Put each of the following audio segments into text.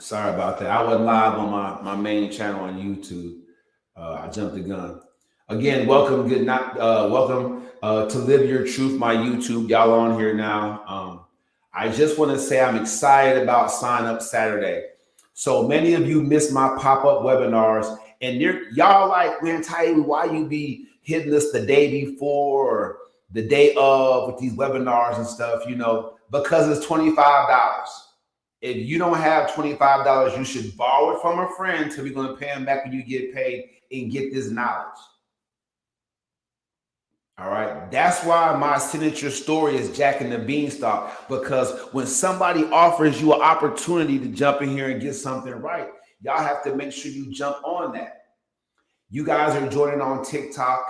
Sorry about that. I wasn't live on my main channel on YouTube. I jumped the gun. Again, welcome, good night, welcome to Live Your Truth, my YouTube. Y'all on here now. I just want to say I'm excited about Sign Up Saturday. So many of you missed my pop-up webinars, and y'all like, man, Ty, why you be hitting us the day before or the day of with these webinars and stuff? Because it's $25. If you don't have $25, you should borrow it from a friend till we're going to pay them back when you get paid and get this knowledge. All right. That's why my signature story is Jack and the Beanstalk, because when somebody offers you an opportunity to jump in here and get something right, y'all have to make sure you jump on that. You guys are joining on TikTok,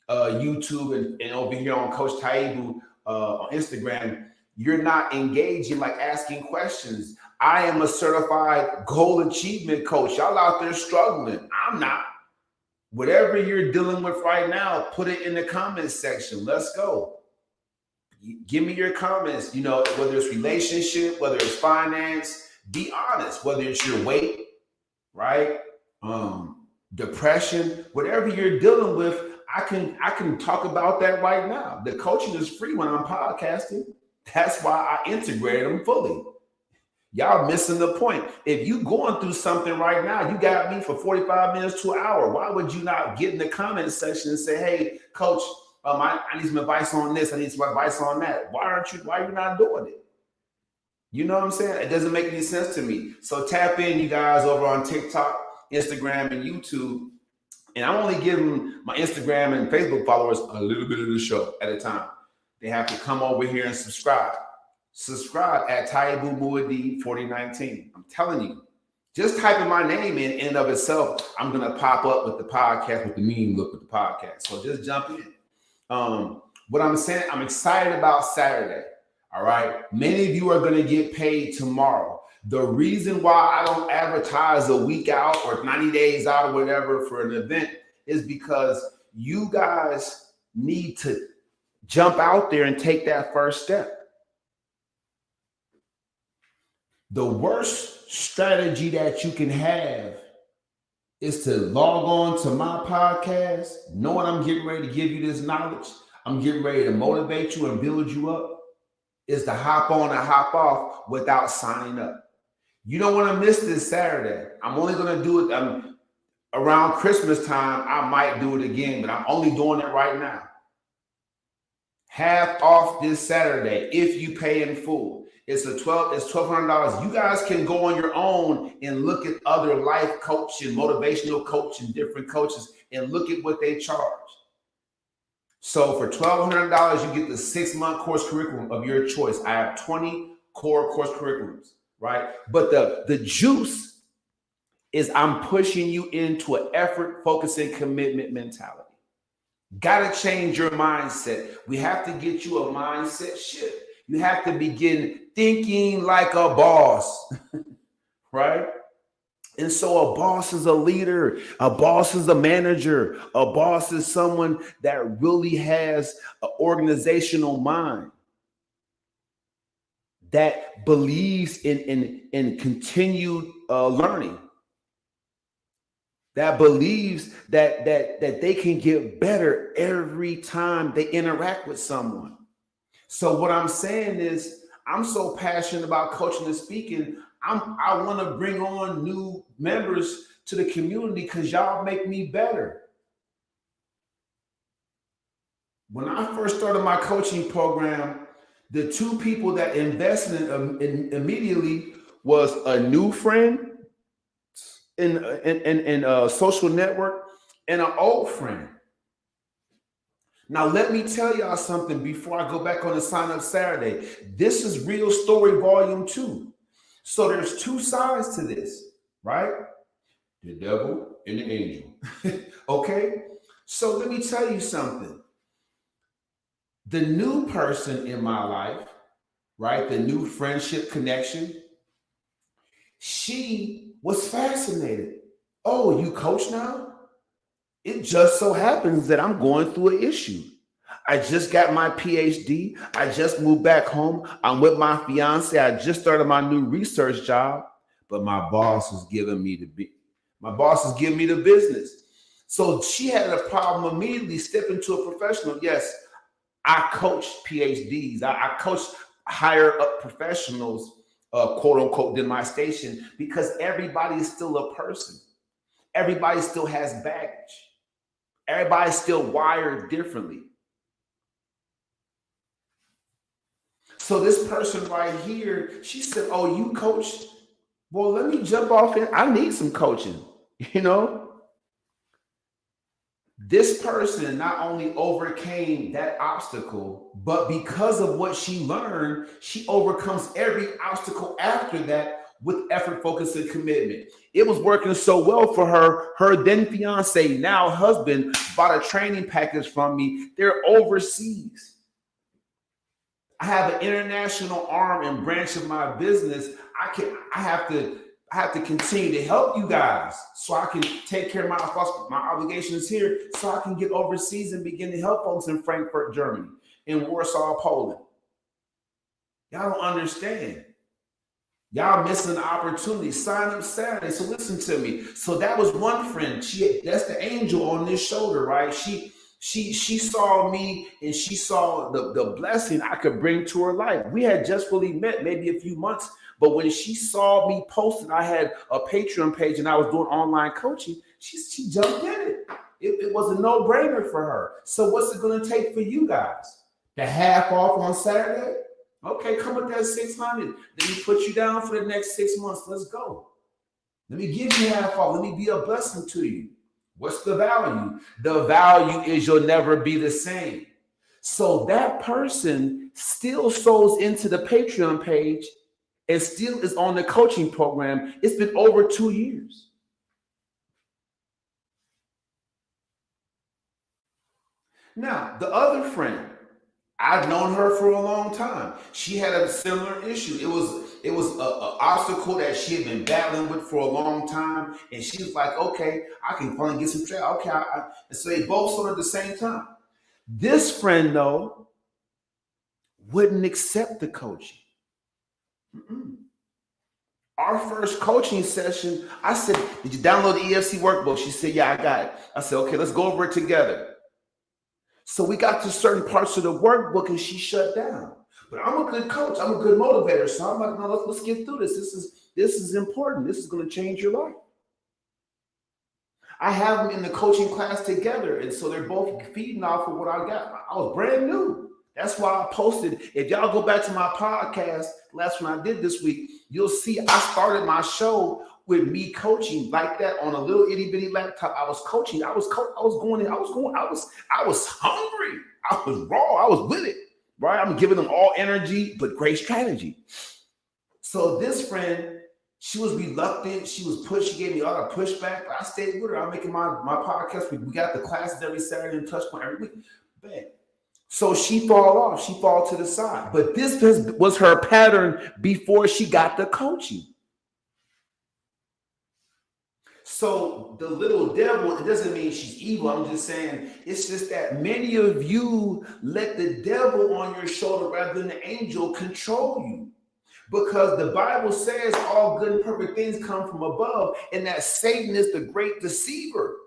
YouTube, and over here on Coach Taibu on Instagram. You're not engaging, like asking questions. I am a certified goal achievement coach. Y'all out there struggling. I'm not. Whatever you're dealing with right now, put it in the comments section. Let's go. Give me your comments, whether it's relationship, whether it's finance, be honest, whether it's your weight, right? Depression, whatever you're dealing with, I can talk about that right now. The coaching is free when I'm podcasting. That's why I integrated them fully. Y'all missing the point. If you going through something right now, you got me for 45 minutes to an hour. Why would you not get in the comment section and say, hey, coach, I need some advice on this. I need some advice on that. Why are you not doing it? You know what I'm saying? It doesn't make any sense to me. So tap in, you guys, over on TikTok, Instagram, and YouTube. And I'm only giving my Instagram and Facebook followers a little bit of the show at a time. They have to come over here and subscribe. Subscribe at Taibu Muad'Dib 4019. I'm telling you, just typing my name in and of itself, I'm going to pop up with the podcast, with the mean look with the podcast. So just jump in. What I'm saying, I'm excited about Saturday. All right. Many of you are going to get paid tomorrow. The reason why I don't advertise a week out or 90 days out or whatever for an event is because you guys need to jump out there and take that first step. The worst strategy that you can have is to log on to my podcast, knowing I'm getting ready to give you this knowledge. I'm getting ready to motivate you and build you up, is to hop on and hop off without signing up. You don't want to miss this Saturday. I'm only going to do it around Christmas time. I might do it again, but I'm only doing it right now. Half off this Saturday if you pay in full. It's $1,200. You guys can go on your own and look at other life coaching, motivational coaching, different coaches, and look at what they charge. So for $1,200, you get the 6-month course curriculum of your choice. I have 20 core course curriculums, right? But the juice is I'm pushing you into an effort, focus, and commitment mentality. Got to change your mindset. We have to get you a mindset shift. You have to begin thinking like a boss, right? And so a boss is a leader. A boss is a manager. A boss is someone that really has an organizational mind, that believes in continued learning, that believes that they can get better every time they interact with someone. So what I'm saying is, I'm so passionate about coaching and speaking. I want to bring on new members to the community because y'all make me better. When I first started my coaching program, the two people that invested in immediately was a new friend in a social network and an old friend. Now, let me tell y'all something before I go back on the Sign Up Saturday. This is Real Story Volume 2. So there's two sides to this, right? The devil and the angel. Okay? So let me tell you something. The new person in my life, right? The new friendship connection, she was fascinated. Oh, you coach now? It just so happens that I'm going through an issue. I just got my PhD. I just moved back home. I'm with my fiance. I just started my new research job. but my boss was giving me the business. So she had a problem immediately stepping to a professional. Yes, I coach PhDs. I coach higher up professionals, quote unquote, than my station, because everybody is still a person. Everybody still has baggage. Everybody's still wired differently. So this person right here, she said, "Oh, you coach? Well, let me jump off in. I need some coaching." You know, this person not only overcame that obstacle, but because of what she learned, she overcomes every obstacle after that with effort, focus, and commitment. It was working so well for her. Her then fiance, now husband, bought a training package from me. They're overseas. I have an international arm and branch of my business. I have to continue to help you guys so I can take care of my obligations here, so I can get overseas and begin to help folks in Frankfurt, Germany, in Warsaw, Poland. Y'all don't understand. Y'all missing the opportunity. Sign up Saturday. So listen to me. So that was one friend. That's the angel on this shoulder, right? She saw me, and she saw the blessing I could bring to her life. We had just really met maybe a few months, but when she saw me posting, I had a Patreon page and I was doing online coaching, she jumped in it. It was a no-brainer for her. So what's it going to take for you guys? The half off on Saturday? Okay, come with that 600. Let me put you down for the next 6 months. Let's go. Let me give you half off. Let me be a blessing to you. What's the value? The value is you'll never be the same. So that person still sows into the Patreon page and still is on the coaching program. It's been over 2 years. Now, the other friend, I've known her for a long time. She had a similar issue. It was a obstacle that she had been battling with for a long time, and she was like, "Okay, I can finally get some traction." Okay, and so they both sold at the same time. This friend though wouldn't accept the coaching. Mm-mm. Our first coaching session, I said, "Did you download the EFC workbook?" She said, "Yeah, I got it." I said, "Okay, let's go over it together." So we got to certain parts of the workbook and she shut down. But I'm a good coach. I'm a good motivator. So I'm like, "No, let's get through this. This is important. This is going to change your life." I have them in the coaching class together. And so they're both feeding off of what I got. I was brand new. That's why I posted. If y'all go back to my podcast, the last one I did this week, you'll see I started my show with me coaching like that on a little itty bitty laptop. I was coaching. I was going in. I was hungry. I was raw. I was with it. Right. I'm giving them all energy, but great strategy. So this friend, she was reluctant. She was pushed. She gave me a lot of pushback. But I stayed with her. I'm making my podcast. We got the classes every Saturday and touch point every week. Bam. So she fall off. She fall to the side. But this was her pattern before she got the coaching. So the little devil, it doesn't mean she's evil. I'm just saying it's just that many of you let the devil on your shoulder rather than the angel control you. Because the Bible says all good and perfect things come from above, and that Satan is the great deceiver.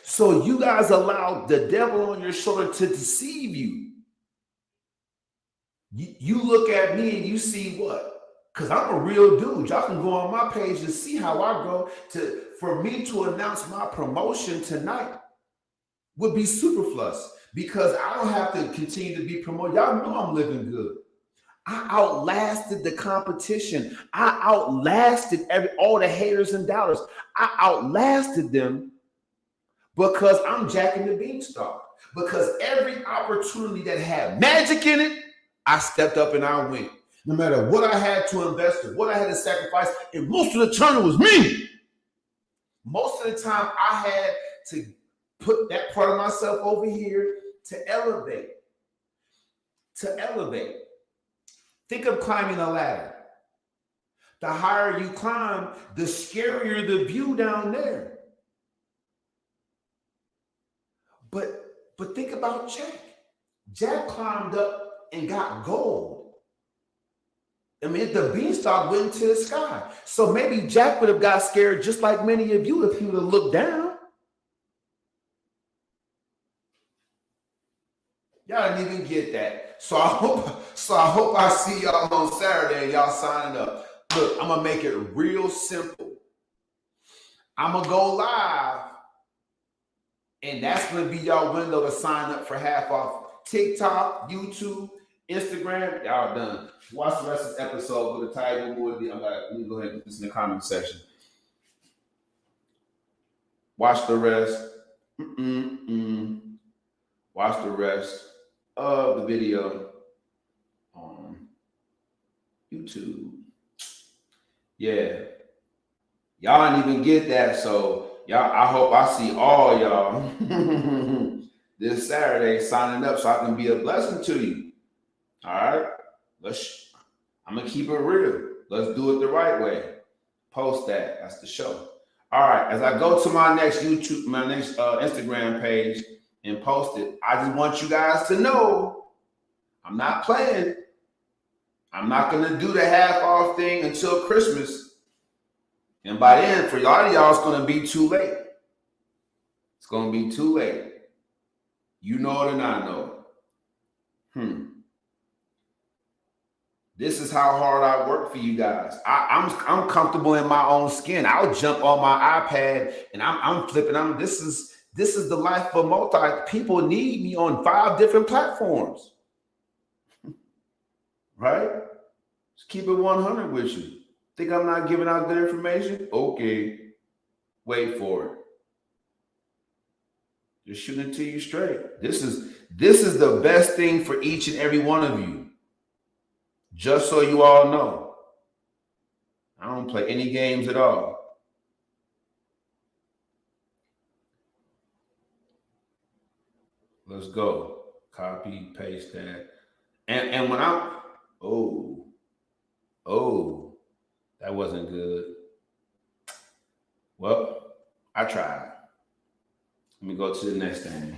So you guys allow the devil on your shoulder to deceive you. You look at me and you see what? Because I'm a real dude. Y'all can go on my page and see how I go. For me to announce my promotion tonight would be superfluous because I don't have to continue to be promoted. Y'all know I'm living good. I outlasted the competition. I outlasted all the haters and doubters. I outlasted them because I'm Jack and the Beanstalk. Because every opportunity that had magic in it, I stepped up and I went. No matter what I had to invest in, what I had to sacrifice, and most of the time it was me. Most of the time I had to put that part of myself over here to elevate. To elevate. Think of climbing a ladder. The higher you climb, the scarier the view down there. But think about Jack. Jack climbed up and got gold. I mean, the beanstalk went to the sky. So maybe Jack would have got scared just like many of you if he would have looked down. Y'all didn't even get that. So I hope I see y'all on Saturday and y'all signing up. Look, I'm gonna make it real simple. I'm gonna go live, and that's gonna be y'all window to sign up for half off. TikTok, YouTube, Instagram, y'all done. Watch the rest of this episode with the title. Let me go ahead and put this in the comment section. Watch the rest. Watch the rest of the video on YouTube. Yeah. Y'all didn't even get that. So y'all, I hope I see all y'all this Saturday signing up so I can be a blessing to you. All right. I'm gonna keep it real. Let's do it the right way. Post that. That's the show. All right. As I go to my next Instagram page and post it, I just want you guys to know I'm not playing. I'm not gonna do the half off thing until Christmas. And by then, for a lot of y'all, it's gonna be too late. It's gonna be too late. You know it and I know it. This is how hard I work for you guys. I'm comfortable in my own skin. I'll jump on my iPad and I'm flipping. This is the life for multi. People need me on 5 different platforms. Right? Just keep it 100 with you. Think I'm not giving out good information? Okay. Wait for it. Just shooting it to you straight. This is the best thing for each and every one of you. Just so you all know. I don't play any games at all. Let's go. Copy, paste that. And when that wasn't good. Well, I tried. Let me go to the next thing.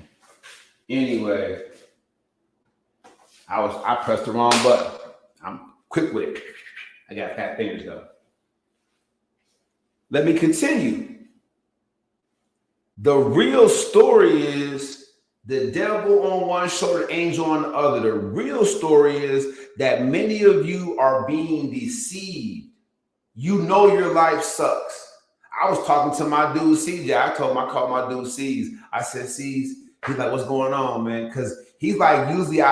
Anyway, I pressed the wrong button. I'm quick with it. I got fat fingers though. Let me continue. The real story is the devil on one shoulder, angel on the other. The real story is that many of you are being deceived. You know your life sucks. I was talking to my dude CJ. I called my dude C's. I said, C's. He's like, what's going on, man? Because he's like, usually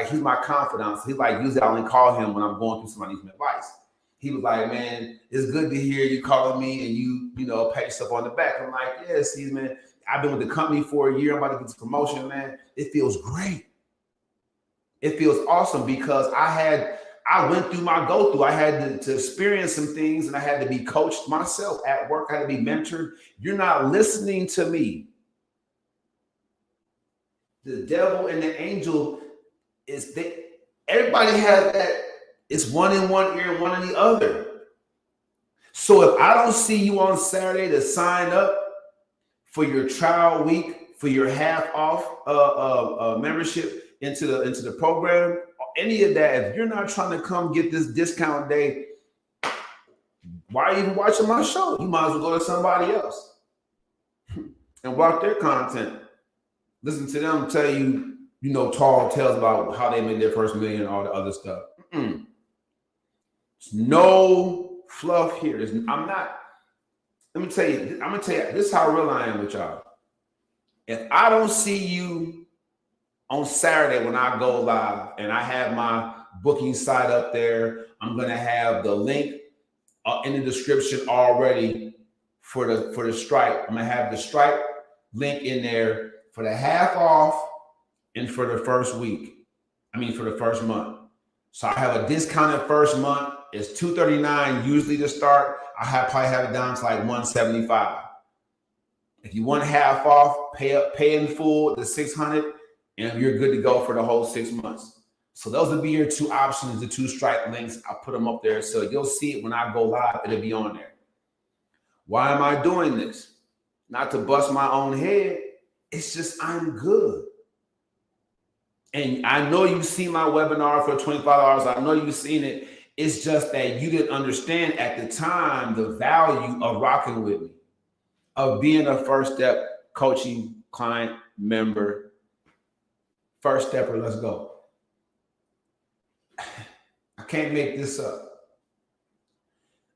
he's my confidant. He's like, usually I only call him when I'm going through somebody's advice. He was like, man, it's good to hear you calling me and you pat yourself on the back. I'm like, yeah, C's, man. I've been with the company for a year. I'm about to get this promotion, man. It feels great. It feels awesome because I went through my go-through. I had to experience some things and I had to be coached myself at work. I had to be mentored. You're not listening to me. The devil and the angel everybody has that. It's one in one ear and one in the other. So if I don't see you on Saturday to sign up for your trial week, for your half off membership into the program, any of that, if you're not trying to come get this discount day, why are you even watching my show? You might as well go to somebody else and watch their content. Listen to them tell you, tall tales about how they made their first million and all the other stuff. There's no fluff here. Let me tell you, this is how real I am with y'all. If I don't see you on Saturday when I go live and I have my booking site up there, I'm going to have the link in the description already for the Stripe. I'm going to have the Stripe link in there for the half off and for the first week. For the first month. So I have a discounted first month. It's $239 usually to start. Probably have it down to like $175. If you want half off, pay in full the $600, and you're good to go for the whole 6 months. So those will be your 2 options, the 2 Stripe links. I'll put them up there so you'll see it when I go live. It'll be on there. Why am I doing this? Not to bust my own head. It's just I'm good. And I know you've seen my webinar for $25. I know you've seen it. It's just that you didn't understand at the time the value of rocking with me, of being a first step coaching client member. First stepper, let's go. I can't make this up.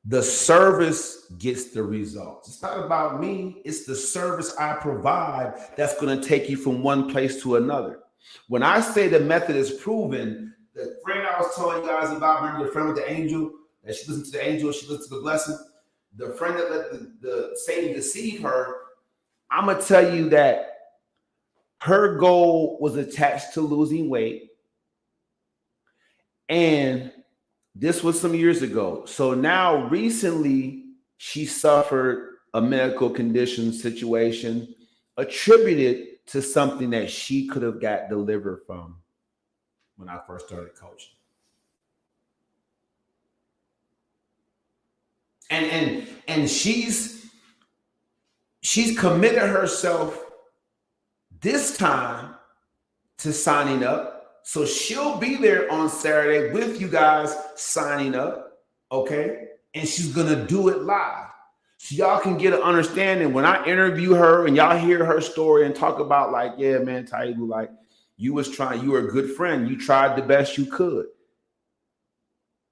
The service gets the results. It's not about me. It's the service I provide that's going to take you from one place to another. When I say the method is proven, the friend I was telling you guys about, remember the friend with the angel, that she listened to the angel, she listened to the blessing, the friend that let the Satan deceive her, I'm going to tell you that her goal was attached to losing weight. And this was some years ago. So now recently she suffered a medical condition situation attributed to something that she could have got delivered from when I first started coaching. And she's committed herself this time to signing up. So she'll be there on Saturday with you guys signing up, okay? And she's gonna do it live. So y'all can get an understanding. When I interview her and y'all hear her story and talk about like, yeah, man, Taibu, like you were a good friend. You tried the best you could.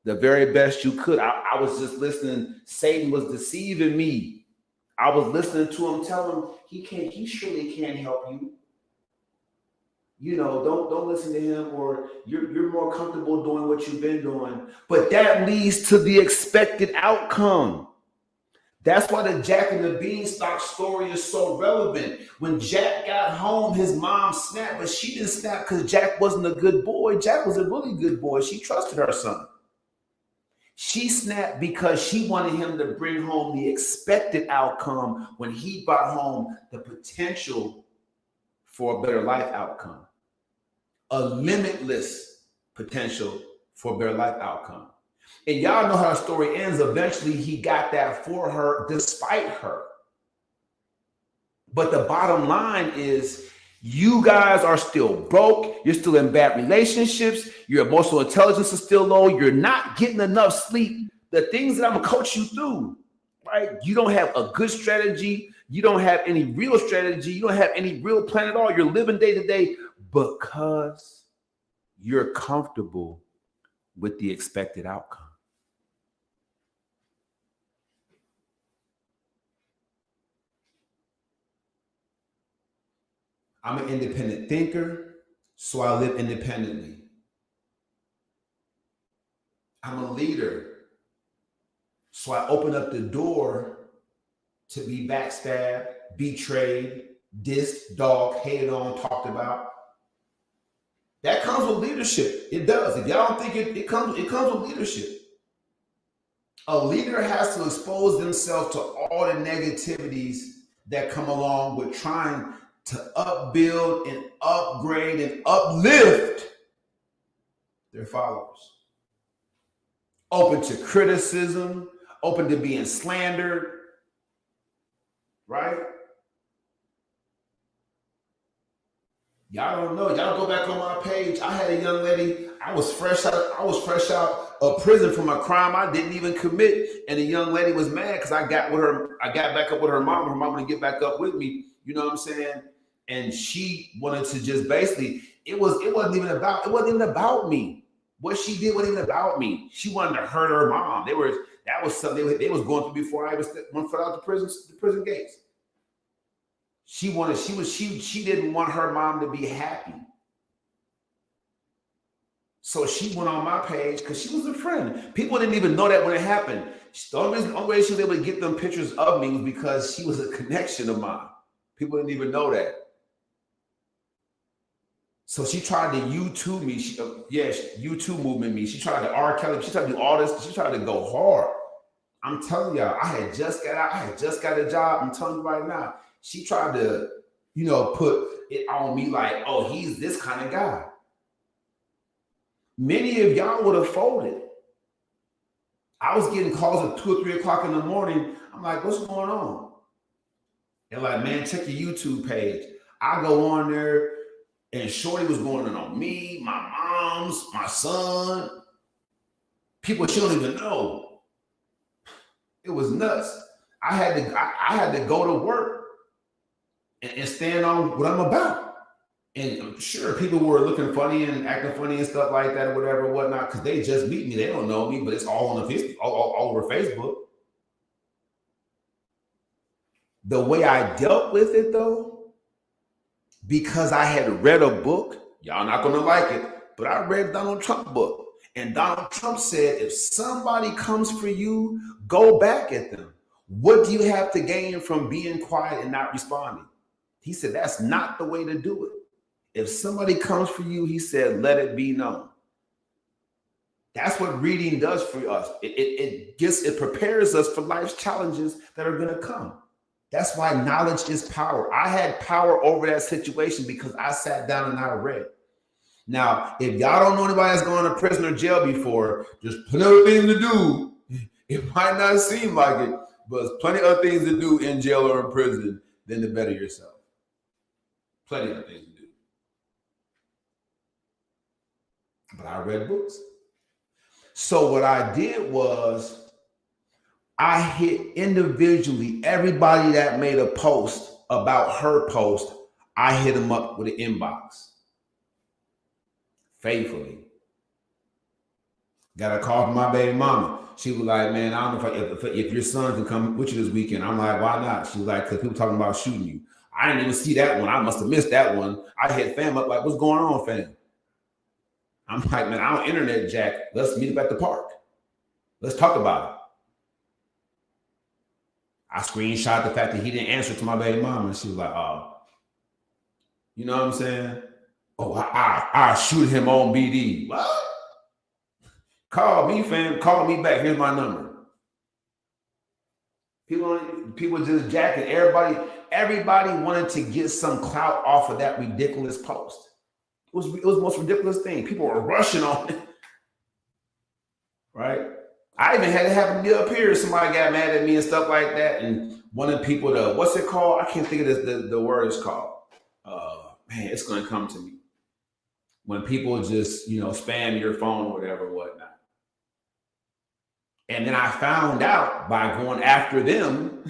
The very best you could. I was just listening. Satan was deceiving me. I was listening to him, tell him he surely can't help you. You know, don't listen to him, or you're more comfortable doing what you've been doing. But that leads to the expected outcome. That's why the Jack and the Beanstalk story is so relevant. When Jack got home, his mom snapped, but she didn't snap because Jack wasn't a good boy. Jack was a really good boy. She trusted her son. She snapped because she wanted him to bring home the expected outcome when he brought home the potential for a better life outcome. A limitless potential for a better life outcome. And y'all know how the story ends. Eventually, he got that for her despite her. But the bottom line is, you guys are still broke. You're still in bad relationships. Your emotional intelligence is still low. You're not getting enough sleep. The things that I'm going to coach you through, right? You don't have a good strategy. You don't have any real strategy. You don't have any real plan at all. You're living day to day because you're comfortable with the expected outcome. I'm an independent thinker, so I live independently. I'm a leader, so I open up the door to be backstabbed, betrayed, dissed, dogged, hated on, talked about. That comes with leadership. It does. If y'all don't think it comes with leadership. A leader has to expose themselves to all the negativities that come along with trying to upbuild and upgrade and uplift their followers. Open to criticism, open to being slandered, right? Y'all don't know. Y'all go back on my page. I had a young lady. I was fresh out of prison from a crime I didn't even commit, and the young lady was mad because I got back up with her mom. Her mom would get back up with me. You know what I'm saying? And she wanted to just basically, it wasn't even about me. What she did wasn't even about me. She wanted to hurt her mom. That was something they was going through before I even went out the prison gates. She didn't want her mom to be happy. So she went on my page because she was a friend. People didn't even know that when it happened. The only way she was able to get them pictures of me was because she was a connection of mine. People didn't even know that. So she tried to YouTube me. YouTube movement me. She tried to R. Kelly. She tried to do all this. She tried to go hard. I'm telling y'all, I had just got out. I had just got a job. I'm telling you right now. She tried to, put it on me like, oh, he's this kind of guy. Many of y'all would have folded. I was getting calls at 2 or 3 o'clock in the morning. I'm like, what's going on? They're like, man, check your YouTube page. I go on there, and Shorty was going on me, my mom's, my son. People she don't even know. It was nuts. I had to go to work and stand on what I'm about. And sure, people were looking funny and acting funny and stuff like that or whatever, whatnot, because they just meet me. They don't know me, but it's all on the all over Facebook. The way I dealt with it though, because I had read a book, y'all not gonna like it, but I read Donald Trump book. And Donald Trump said, if somebody comes for you, go back at them. What do you have to gain from being quiet and not responding? He said, that's not the way to do it. If somebody comes for you, he said, let it be known. That's what reading does for us. It prepares us for life's challenges that are going to come. That's why knowledge is power. I had power over that situation because I sat down and I read. Now, if y'all don't know anybody that's gone to prison or jail before, there's plenty of things to do. It might not seem like it, but there's plenty of things to do in jail or in prison than to better yourself. Plenty of things to do. But I read books. So what I did was I hit individually everybody that made a post about her post. I hit them up with an inbox. Faithfully. Got a call from my baby mama. She was like, man, I don't know if your son can come with you this weekend. I'm like, why not? She was like, because people talking about shooting you. I didn't even see that one. I must have missed that one. I hit fam up like, what's going on, fam? I'm like, man, I don't internet jack. Let's meet up at the park. Let's talk about it. I screenshot the fact that he didn't answer to my baby mama. And she was like, oh, you know what I'm saying? Oh, I shoot him on BD. What? Call me, fam. Call me back. Here's my number. People just jacking. Everybody wanted to get some clout off of that ridiculous post. It was the most ridiculous thing. People were rushing on it. Right? I even had to have me up here. Somebody got mad at me and stuff like that. And wanted people to, what's it called? I can't think of the word it's called. Man, it's going to come to me. When people just, spam your phone or whatever, whatnot. And then I found out by going after them,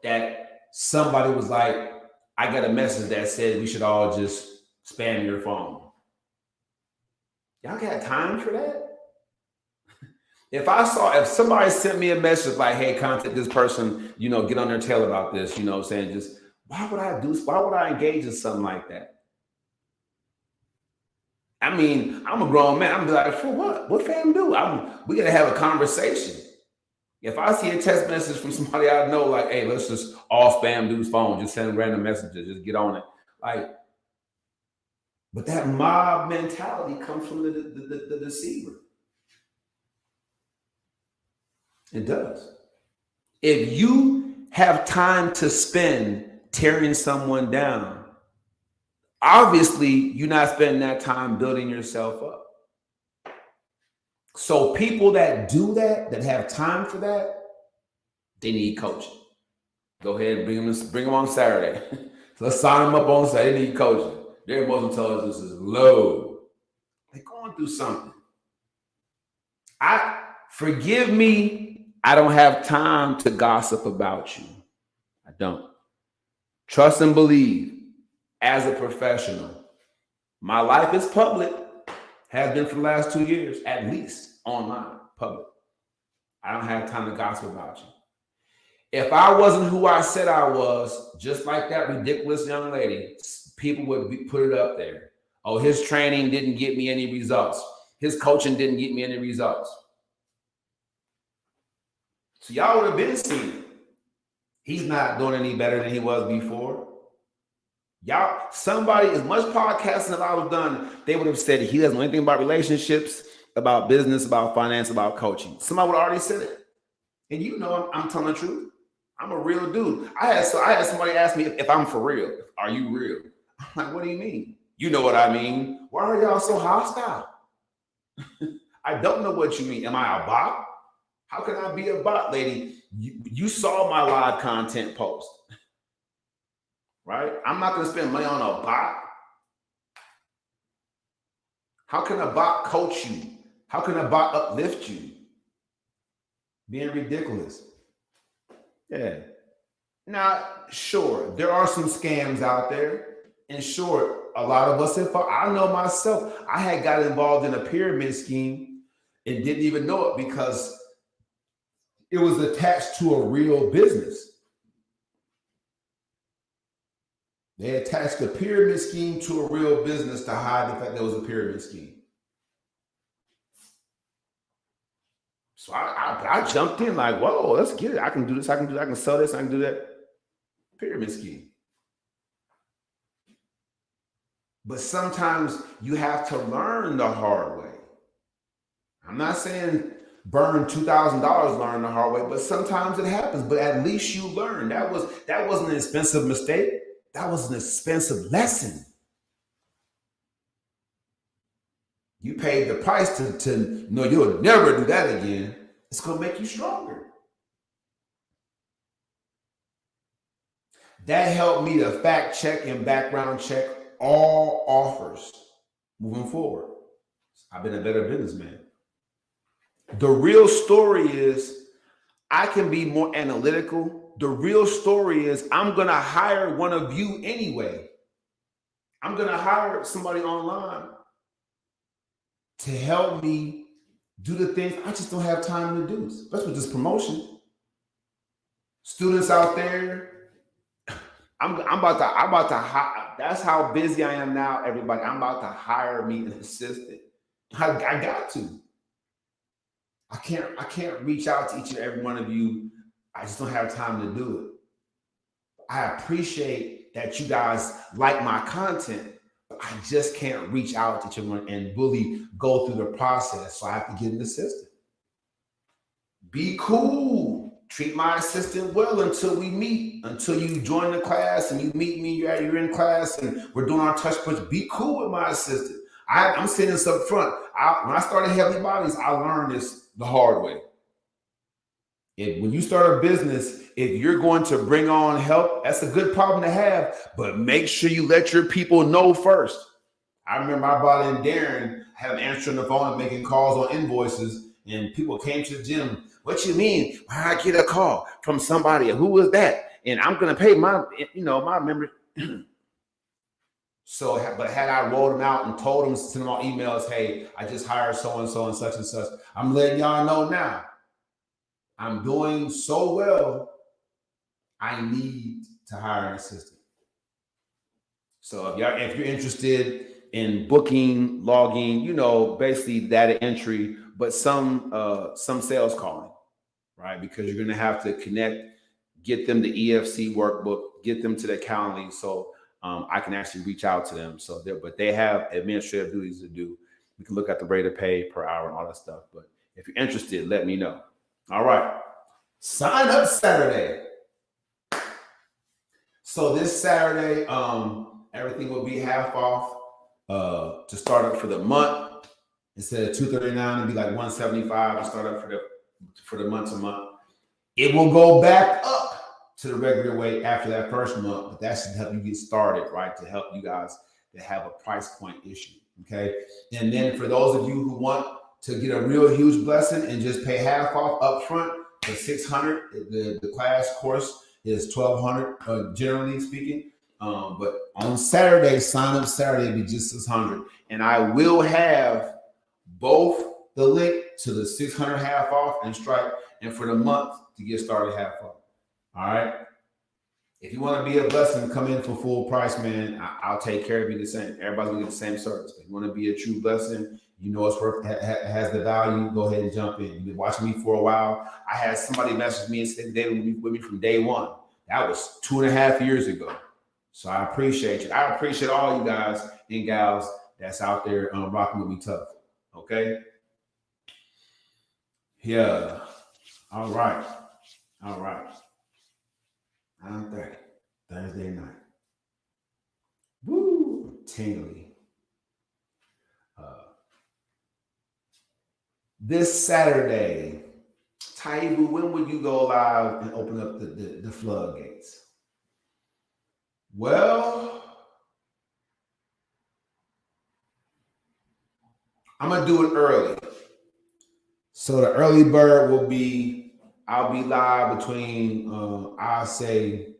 that somebody was like, I got a message that said we should all just spam your phone. Y'all got time for that? If somebody sent me a message like, hey, contact this person, get on their tail about this, saying just, why would I engage in something like that? I mean, I'm a grown man. I'm like, for what? What fam do? We got to have a conversation. If I see a text message from somebody I know, like, hey, let's just all spam dude's phone, just send random messages, just get on it. Like, but that mob mentality comes from the deceiver. It does. If you have time to spend tearing someone down, obviously you're not spending that time building yourself up. So people that do that have time for that, they need coaching. Go ahead and bring them on Saturday. Let's sign them up on Saturday. They need coaching. Their emotional intelligence is low. They're going through something. Forgive me, I don't have time to gossip about you. I don't. Trust and believe, as a professional, my life is public, has been for the last 2 years, at least online, public. I don't have time to gossip about you. If I wasn't who I said I was, just like that ridiculous young lady, people would put it up there. Oh, his training didn't get me any results. His coaching didn't get me any results. So y'all would have been seeing it. He's not doing any better than he was before. Y'all, somebody, as much podcasting as I was done, they would have said he doesn't know anything about relationships, about business, about finance, about coaching. Somebody would have already said it. And I'm telling the truth. I'm a real dude. I had somebody ask me if I'm for real. Are you real? I'm like, what do you mean? You know what I mean. Why are y'all so hostile? I don't know what you mean. Am I a bot? How can I be a bot, lady? You saw my live content post, right? I'm not going to spend money on a bot. How can a bot coach you? How can a bot uplift you? Being ridiculous. Yeah. Now, sure, there are some scams out there. And sure, a lot of us have, I know myself, I had got involved in a pyramid scheme and didn't even know it because it was attached to a real business. They attached a pyramid scheme to a real business to hide the fact there was a pyramid scheme. So I jumped in like, whoa, let's get it. I can do this. I can do that. I can sell this. I can do that. Pyramid scheme. But sometimes you have to learn the hard way. I'm not saying burn $2,000 learn the hard way, but sometimes it happens. But at least you learn. That wasn't an expensive mistake. That was an expensive lesson. You paid the price to know you'll never do that again. It's going to make you stronger. That helped me to fact check and background check all offers moving forward. I've been a better businessman. The real story is I can be more analytical. The real story is I'm going to hire one of you anyway. I'm going to hire somebody online to help me do the things I just don't have time to do, especially with this promotion. Students out there, I'm about to hire. That's how busy I am now, everybody. I'm about to hire me an assistant. I got to. I can't reach out to each and every one of you. I just don't have time to do it. I appreciate that you guys like my content, but I just can't reach out to each and everyone and really go through the process. So I have to get an assistant. Be cool. Treat my assistant well until we meet, until you join the class and you meet me, you're in class and we're doing our touch points. Be cool with my assistant. I'm saying this up front. When I started Heavenly Bodies, I learned this the hard way. When you start a business, if you're going to bring on help, that's a good problem to have, but make sure you let your people know first. I remember I brought in Darren, have him answering the phone and making calls on invoices, and people came to the gym. What you mean? Why I get a call from somebody? Who was that? And I'm going to pay my member. So, but had I rolled them out and told them, send them all emails, hey, I just hired so-and-so and such and such. I'm letting y'all know now. I'm doing so well, I need to hire an assistant. So if you're interested in booking, logging, basically data entry, but some sales calling, right? Because you're going to have to connect, get them the EFC workbook, get them to the Calendly, so I can actually reach out to them. So, but they have administrative duties to do. We can look at the rate of pay per hour and all that stuff. But if you're interested, let me know. All right. Sign up Saturday. So this Saturday, everything will be half off to start up for the month. Instead of $239, it'll be like $175 to start up for the month to month. It will go back up to the regular way after that first month, but that should help you get started, right? To help you guys that have a price point issue, okay? And then for those of you who want to get a real huge blessing and just pay half off up front for $600, the class course is $1,200, generally speaking. But on Saturday, sign up Saturday, be just $600. And I will have both the link to the $600 half off and Stripe, and for the month to get started half off. All right. If you want to be a blessing, come in for full price, man. I'll take care of you the same. Everybody's gonna get the same service. If you want to be a true blessing, it's worth, has the value, go ahead and jump in. You've been watching me for a while. I had somebody message me and say they were with me from day one. That was 2.5 years ago. So I appreciate you. I appreciate all you guys and gals that's out there rocking with me tough. Okay. Yeah. All right. 9:30, Thursday night. Woo, tingly. This Saturday, Taibu, when would you go live and open up the floodgates? Well, I'm gonna do it early. So the early bird will be, I'll be live between, I'll say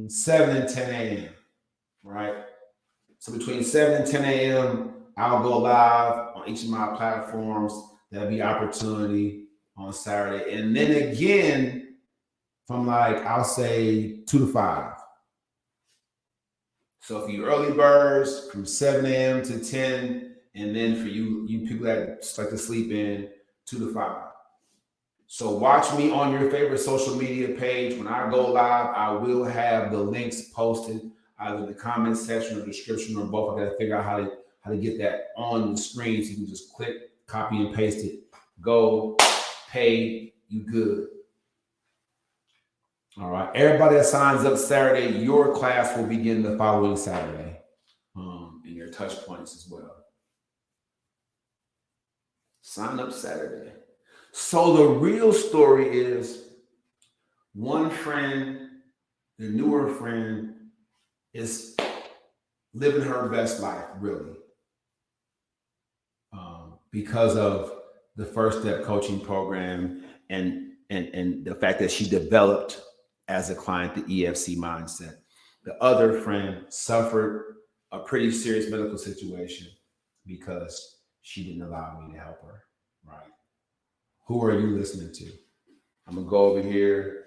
7 and 10 a.m., right? So between 7 and 10 a.m., I'll go live on each of my platforms. There'll be opportunity on Saturday. And then again, from like, I'll say 2 to 5. So for you early birds, from 7 a.m. to 10, and then for you people that like to sleep in, 2 to 5. So watch me on your favorite social media page. When I go live, I will have the links posted either in the comment section or description or both. I got to figure out how to get that on the screen so you can just click, copy, and paste it. Go, pay, you good. All right. Everybody that signs up Saturday, your class will begin the following Saturday, and your touch points as well. Sign up Saturday. So the real story is one friend, the newer friend, is living her best life, really, because of the First Step coaching program and the fact that she developed as a client the EFC mindset. The other friend suffered a pretty serious medical situation because she didn't allow me to help her, right? Who are you listening to? I'm gonna go over here,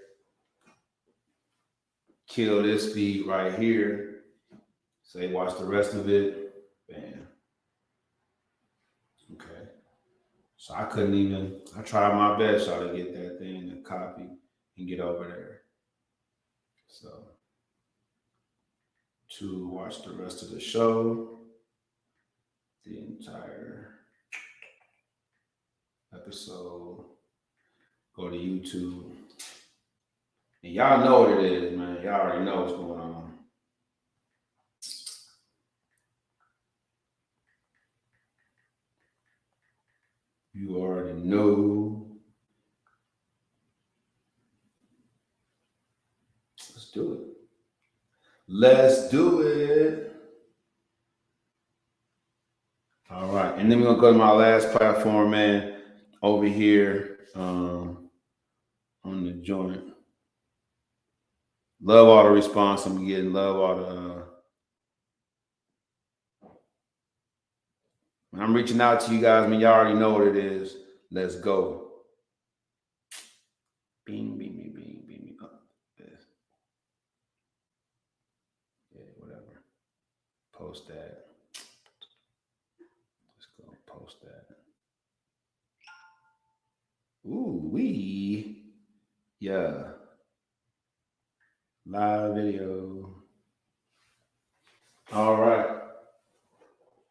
kill this feed right here, say watch the rest of it, bam. Okay. So I tried my best, y'all, to get that thing to copy and get over there. So to watch the rest of the show, the entire episode, go to YouTube. And y'all know what it is, man. Y'all already know what's going on. You already know. Let's do it. Let's do it. All right. And then we're going to go to my last platform, man, over here on the joint. Love all the response I'm getting. Love all the... when I'm reaching out to you guys, I mean, y'all already know what it is. Let's go. Bing, bing, bing, bing, bing. Oh, yes. Yeah, whatever. Post that. Let's go post that. Ooh, yeah. Live video. All right.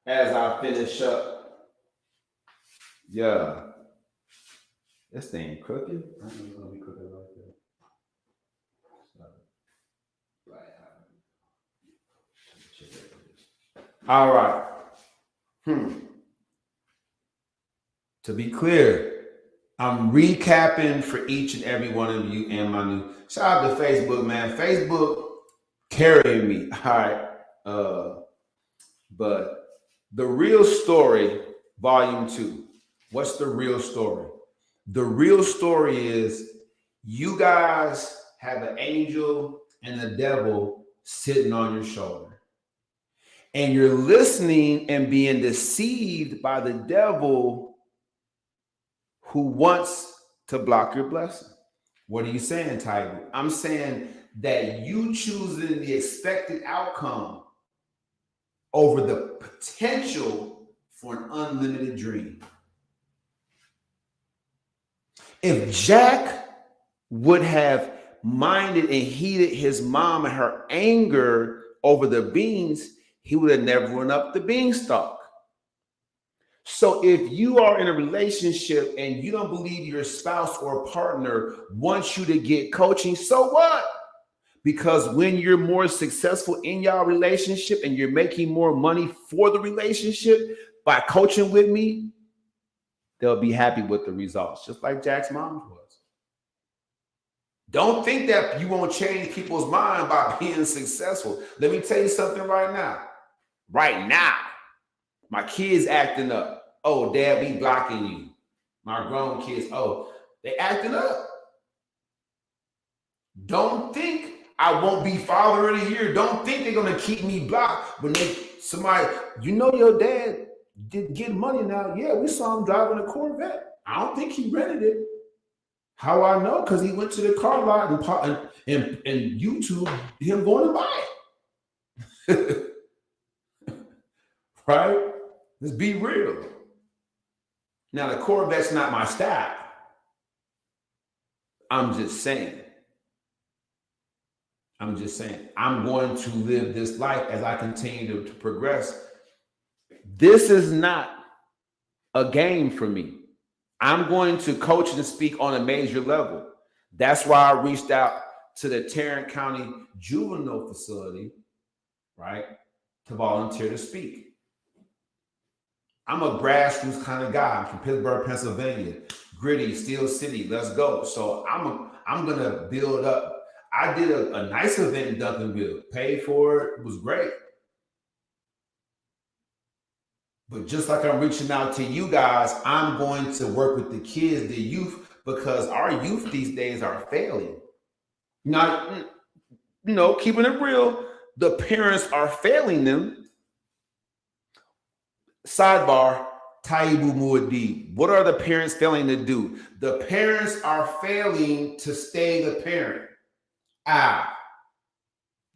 As I finish up, yeah. This thing crooked. I don't know it's gonna be crooked like that. All right. To be clear, I'm recapping for each and every one of you and my new. Shout out to Facebook, man. Facebook carrying me. All right. But the real story, volume 2. What's the real story? The real story is you guys have an angel and a devil sitting on your shoulder. And you're listening and being deceived by the devil who wants to block your blessing. What are you saying, Tiger? I'm saying that you choosing the expected outcome over the potential for an unlimited dream. If Jack would have minded and heeded his mom and her anger over the beans, he would have never run up the beanstalk. So if you are in a relationship and you don't believe your spouse or partner wants you to get coaching, so what? Because when you're more successful in your relationship and you're making more money for the relationship by coaching with me, they'll be happy with the results, just like Jack's mom was. Don't think that you won't change people's mind by being successful. Let me tell you something right now. Right now, my kid's acting up. Oh, Dad, we blocking you. My grown kids, oh, they acting up. Don't think I won't be father of the year. Don't think they're gonna keep me blocked when somebody, your dad did get money now. Yeah, we saw him driving a Corvette. I don't think he rented it. How I know? Because he went to the car lot and YouTube him going to buy it. Right? Let's be real. Now the Corvette's not my style. I'm just saying. I'm going to live this life as I continue to progress. This is not a game for me. I'm going to coach and speak on a major level. That's why I reached out to the Tarrant County Juvenile Facility, right, to volunteer to speak. I'm a grassroots kind of guy. I'm from Pittsburgh, Pennsylvania. Gritty, Steel City, let's go. So I'm gonna build up. I did a nice event in Duncanville, paid for it, was great. But just like I'm reaching out to you guys, I'm going to work with the kids, the youth, because our youth these days are failing. Not, keeping it real, the parents are failing them. Sidebar, Taibu Muad'Dib. What are the parents failing to do? The parents are failing to stay the parent.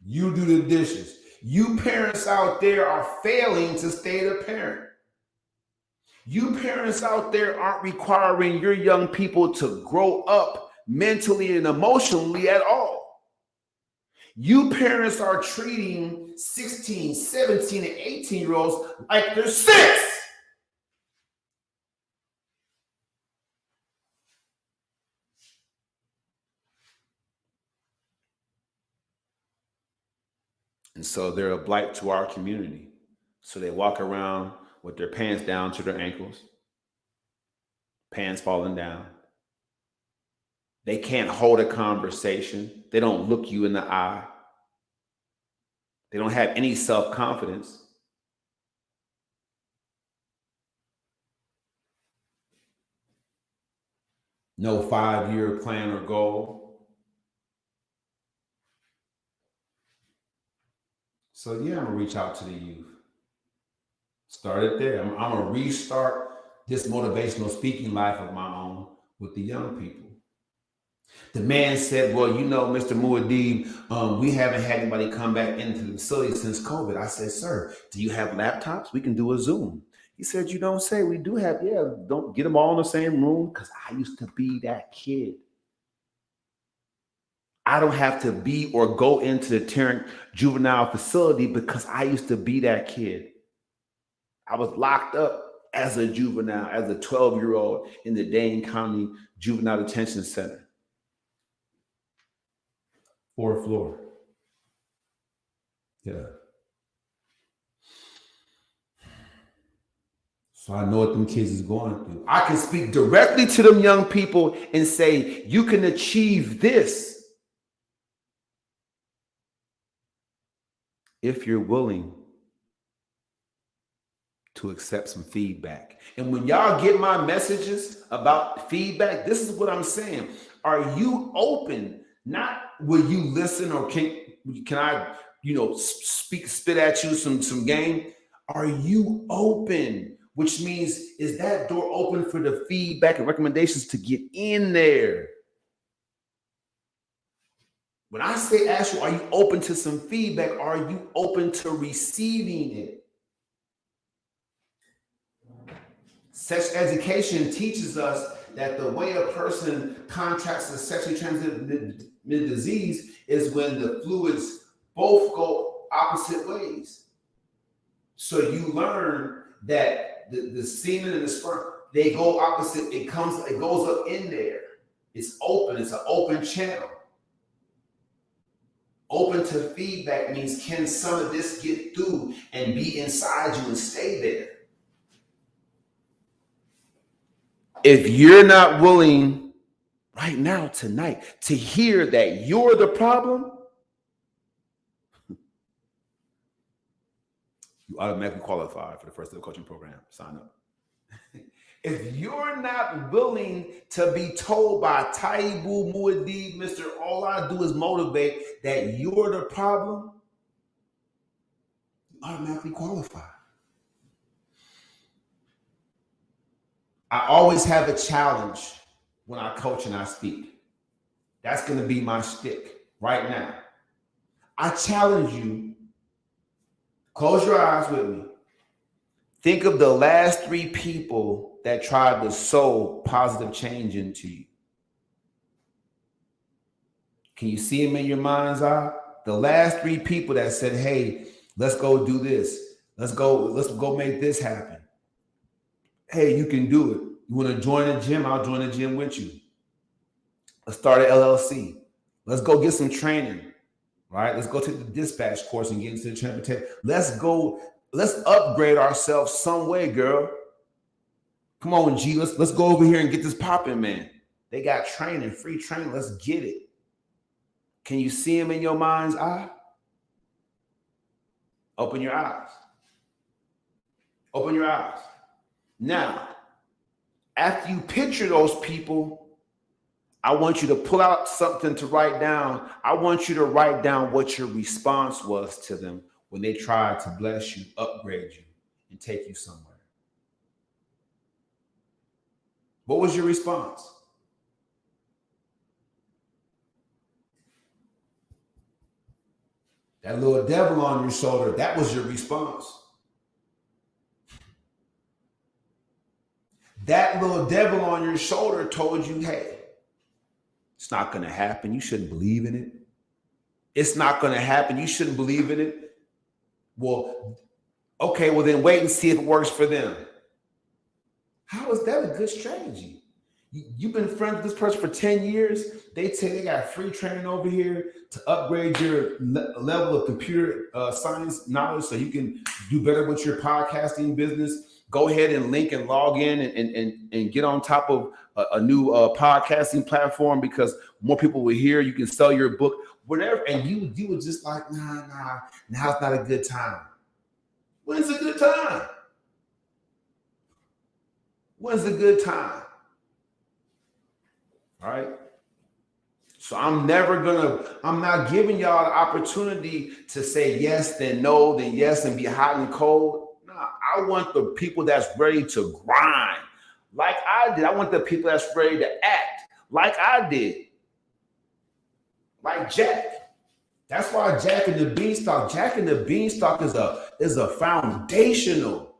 You do the dishes. You parents out there are failing to stay the parent. You parents out there aren't requiring your young people to grow up mentally and emotionally at all. You parents are treating 16, 17, and 18-year-olds like they're 6. And so they're a blight to our community. So they walk around with their pants down to their ankles, pants falling down. They can't hold a conversation. They don't look you in the eye. They don't have any self-confidence. No 5-year plan or goal. So yeah, I'm gonna reach out to the youth. Start it there. I'm gonna restart this motivational speaking life of my own with the young people. The man said, well, Mr. Muad'Dib, we haven't had anybody come back into the facility since COVID. I said, sir, do you have laptops? We can do a Zoom. He said, you don't say. We do have, don't get them all in the same room, because I used to be that kid. I don't have to be or go into the Tarrant Juvenile Facility because I used to be that kid. I was locked up as a juvenile, as a 12-year-old in the Dane County Juvenile Detention Center. 4th floor. Yeah. So I know what them kids is going through. I can speak directly to them young people and say, you can achieve this if you're willing to accept some feedback. And when y'all get my messages about feedback, this is what I'm saying. Are you open? Not will you listen, or can I, spit at you some game? Are you open? Which means, is that door open for the feedback and recommendations to get in there? When I say ask you, are you open to some feedback? Are you open to receiving it? Sex education teaches us that the way a person contracts a sexually transmitted disease is when the fluids both go opposite ways. So you learn that the semen and the sperm, they go opposite. It goes up in there. It's open. It's an open channel. Open to feedback means, can some of this get through and be inside you and stay there? If you're not willing right now, tonight, to hear that you're the problem, you automatically qualify for the first level coaching program. Sign up. If you're not willing to be told by Taibu Muad'Dib, Mr. All I Do Is Motivate, that you're the problem, you automatically qualify. I always have a challenge when I coach and I speak. That's going to be my shtick right now. I challenge you, close your eyes with me. Think of the last 3 people that tried to sow positive change into you. Can you see them in your mind's eye? The last 3 people that said, hey, let's go do this. Let's go make this happen. Hey, you can do it. You want to join a gym? I'll join a gym with you. Let's start an LLC. Let's go get some training, right? Let's go take the dispatch course and get into the transportation. Let's upgrade ourselves some way, girl. Come on, G. Let's go over here and get this popping, man. They got training, free training. Let's get it. Can you see them in your mind's eye? Open your eyes. Open your eyes. Now, after you picture those people, I want you to pull out something to write down. I want you to write down what your response was to them when they tried to bless you, upgrade you, and take you somewhere. What was your response? That little devil on your shoulder, that was your response. That little devil on your shoulder told you, hey, it's not going to happen. You shouldn't believe in it. It's not going to happen. You shouldn't believe in it. Well, okay, well then wait and see if it works for them. How is that a good strategy? You've been friends with this person for 10 years. They say they got free training over here to upgrade your level of computer science knowledge so you can do better with your podcasting business. Go ahead and link and log in and get on top of a new podcasting platform because more people will hear. You can sell your book, whatever. And you were just like, nah, now's not a good time. When's a good time? When's a good time? All right. So I'm not giving y'all the opportunity to say yes, then no, then yes, and be hot and cold. No, I want the people that's ready to grind like I did. I want the people that's ready to act like I did. Like Jack. That's why Jack and the Beanstalk. Jack and the Beanstalk is a foundational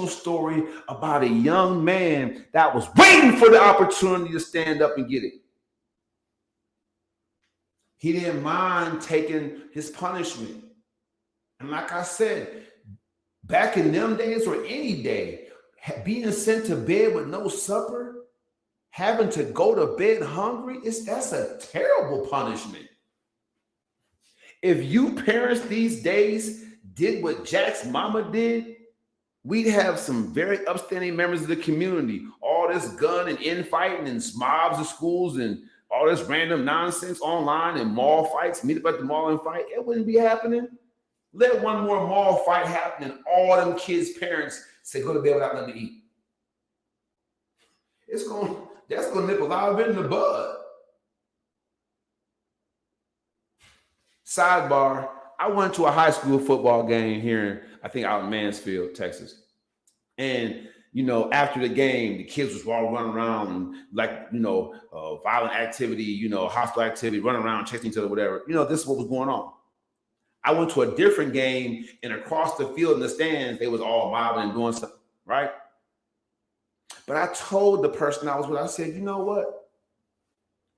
story about a young man that was waiting for the opportunity to stand up and get it. He didn't mind taking his punishment. And like I said, back in them days or any day, being sent to bed with no supper, having to go to bed hungry, that's a terrible punishment. If you parents these days did what Jack's mama did, we'd have some very upstanding members of the community. All this gun and infighting and mobs of schools and all this random nonsense online and mall fights, meet up at the mall and fight, it wouldn't be happening. Let one more mall fight happen and all them kids' parents say, go to bed without nothing to eat. That's gonna nip a lot of it in the bud. Sidebar, I went to a high school football game here, I think out in Mansfield, Texas. And, after the game, the kids was all running around like, violent activity, hostile activity, running around, chasing each other, whatever. This is what was going on. I went to a different game and across the field in the stands, they was all mobbing and doing something, right? But I told the person I was with, I said, you know what?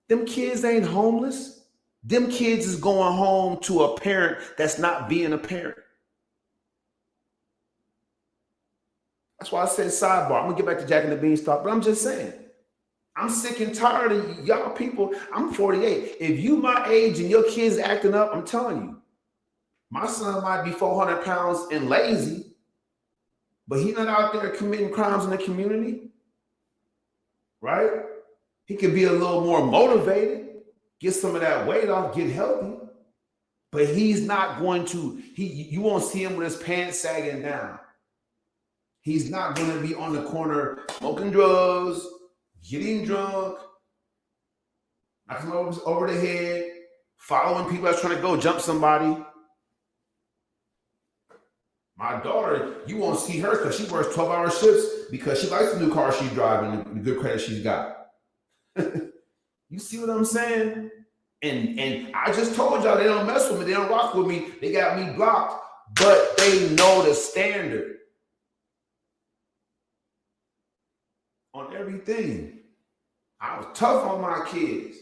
Them kids ain't homeless. Them kids is going home to a parent that's not being a parent. That's why I said sidebar. I'm going to get back to Jack and the Beanstalk, but I'm just saying, I'm sick and tired of y'all people. I'm 48. If you my age and your kids acting up, I'm telling you, my son might be 400 pounds and lazy, but he's not out there committing crimes in the community, right? He could be a little more motivated, get some of that weight off, get healthy, but he's not going to, you won't see him with his pants sagging down. He's not going to be on the corner smoking drugs, getting drunk, knocking over the head, following people that's trying to go jump somebody. My daughter, you won't see her because she works 12-hour shifts because she likes the new car she's driving and the good credit she's got. You see what I'm saying? And I just told y'all they don't mess with me. They don't rock with me. They got me blocked, but they know the standard on everything. I was tough on my kids.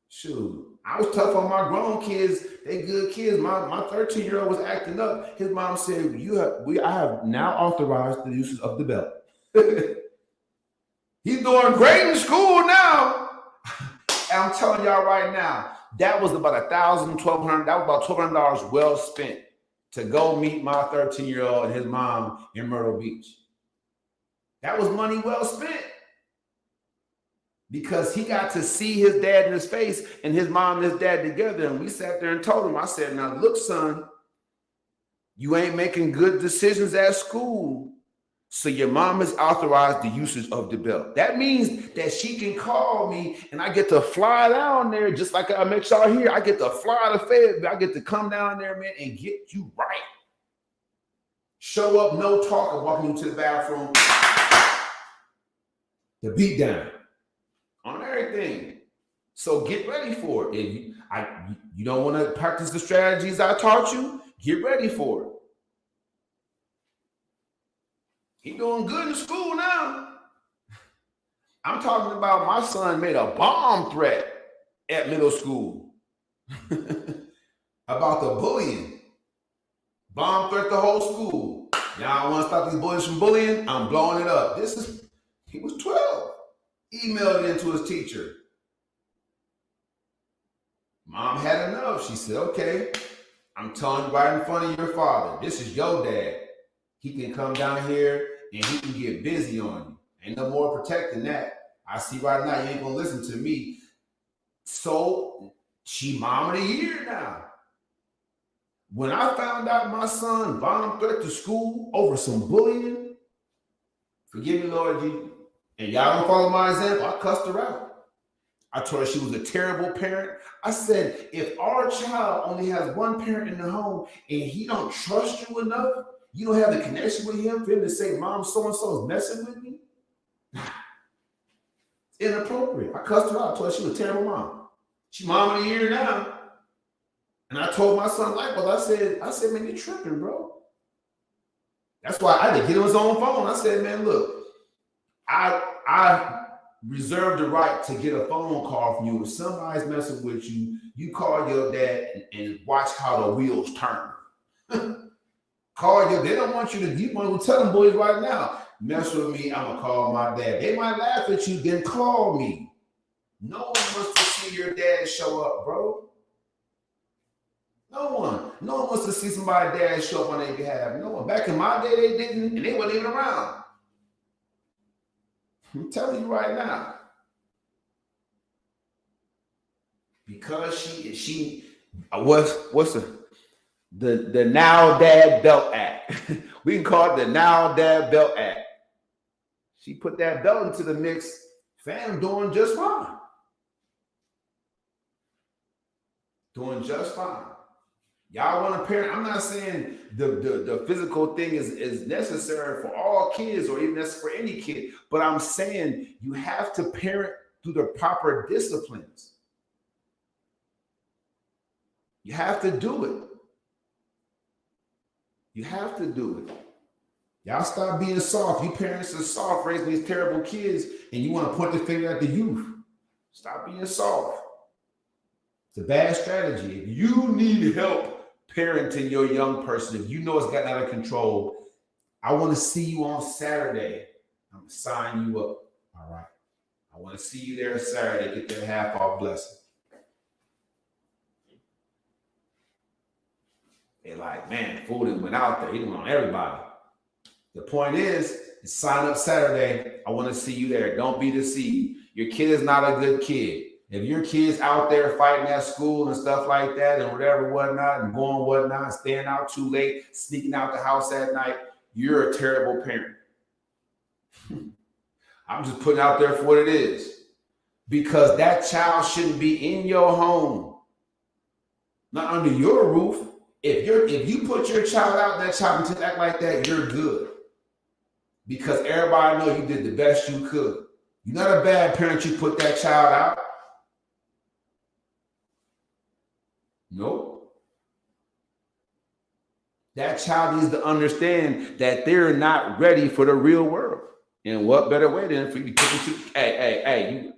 Shoot, I was tough on my grown kids. They good kids. My 13-year-old was acting up. His mom said, I have now authorized the use of the belt. He's doing great in school now. And I'm telling y'all right now, that was about $1,000, $1,200. That was about $1,200 well spent to go meet my 13-year-old and his mom in Myrtle Beach. That was money well spent because he got to see his dad in his face and his mom and his dad together. And we sat there and told him, I said, now look, son, you ain't making good decisions at school. So your mom has authorized the usage of the belt. That means that she can call me and I get to fly down there just like I met y'all here. I get to fly to Fayetteville. I get to come down there, man, and get you right. Show up, no talking, walking into the bathroom. The beat down on everything. So get ready for it. If you don't want to practice the strategies I taught you, get ready for it. He's doing good in school now. I'm talking about my son made a bomb threat at middle school about the bullying. Bomb threat the whole school. Y'all want to stop these boys from bullying? I'm blowing it up. He was 12. Emailed it into his teacher. Mom had enough. She said, okay, I'm telling you right in front of your father, this is your dad. He can come down here and he can get busy on you. Ain't no more protecting that. I see right now you ain't gonna listen to me. So she mom of the year now. When I found out my son bomb threat to school over some bullying, forgive me, Lord Jesus, and y'all don't follow my example, I cussed her out. I told her she was a terrible parent. I said, if our child only has one parent in the home and he don't trust you enough, you don't have the connection with him for him to say, Mom, so-and-so is messing with me. It's inappropriate. I cussed her out. I told her she was a terrible mom. She's mom of the year now. And I told my son likewise, I said, man, you're tripping, bro. That's why I had to get on his own phone. I said, man, look, I reserve the right to get a phone call from you. If somebody's messing with you, you call your dad and watch how the wheels turn. Call your, they don't want you to, you want to tell them boys right now, mess with me, I'm going to call my dad. They might laugh at you, then call me. No one wants to see your dad show up, bro. No one wants to see somebody's dad show up on their behalf. No one. Back in my day, they didn't, and they weren't even around. I'm telling you right now. Because she what's the Now Dad Belt Act. We can call it the Now Dad Belt Act. She put that belt into the mix. Fam doing just fine. Doing just fine. Y'all want to parent. I'm not saying the physical thing is necessary for all kids or even necessary for any kid, but I'm saying you have to parent through the proper disciplines. You have to do it. You have to do it. Y'all stop being soft. You parents are soft, raising these terrible kids, and you want to point the finger at the youth. Stop being soft. It's a bad strategy. If you need help parenting your young person, if you know it's gotten out of control, I want to see you on Saturday. I'm going to sign you up. All right. I want to see you there Saturday. Get that half off blessing. They're like, man, fool done went out there. He went on everybody. The point is sign up Saturday. I want to see you there. Don't be deceived. Your kid is not a good kid. If your kid's out there fighting at school and stuff like that and whatever, whatnot, and going whatnot, staying out too late, sneaking out the house at night, you're a terrible parent. I'm just putting out there for what it is. Because that child shouldn't be in your home, not under your roof. If you put your child out, that child can act like that, you're good. Because everybody know you did the best you could. You're not a bad parent, you put that child out. Nope. That child needs to understand that they're not ready for the real world. And what better way than for you to take them to, hey,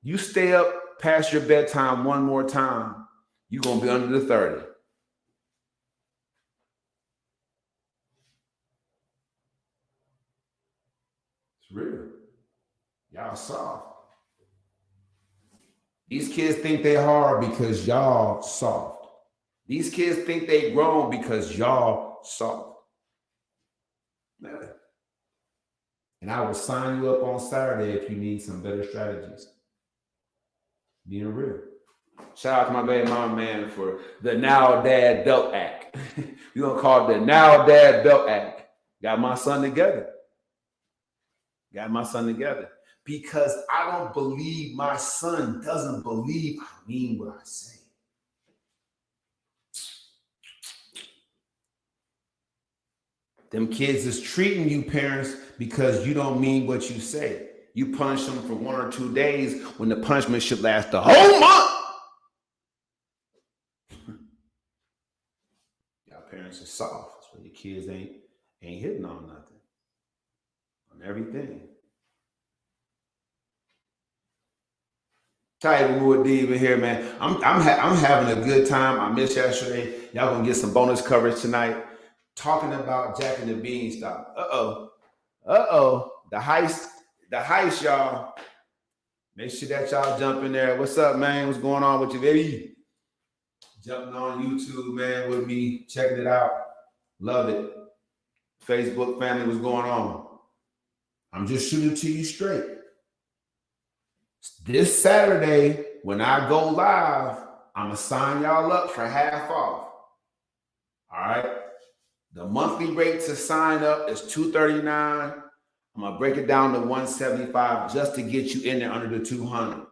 you stay up past your bedtime one more time, you're going to be under the 30. It's real. Y'all soft. These kids think they hard because y'all soft. These kids think they grown because y'all soft. Man. And I will sign you up on Saturday if you need some better strategies. Being real. Shout out to my baby mama, man, for the Now Dad Belt Act. We're going to call it the Now Dad Belt Act. Got my son together. Because I don't believe my son doesn't believe I mean what I say. Them kids is treating you, parents, because you don't mean what you say. You punish them for 1 or 2 days when the punishment should last the whole month. Y'all parents are soft. That's why your kids ain't hitting on nothing, on everything. Tight with Dave in here, man. I'm having a good time. I missed yesterday. Y'all gonna get some bonus coverage tonight. Talking about Jack and the Beanstalk. The heist, y'all. Make sure that y'all jump in there. What's up, man? What's going on with you, baby? Jumping on YouTube, man, with me, checking it out. Love it. Facebook family, what's going on? I'm just shooting to you straight. This Saturday, when I go live, I'm going to sign y'all up for half off. All right? The monthly rate to sign up is $239. I'm going to break it down to $175 just to get you in there under the $200.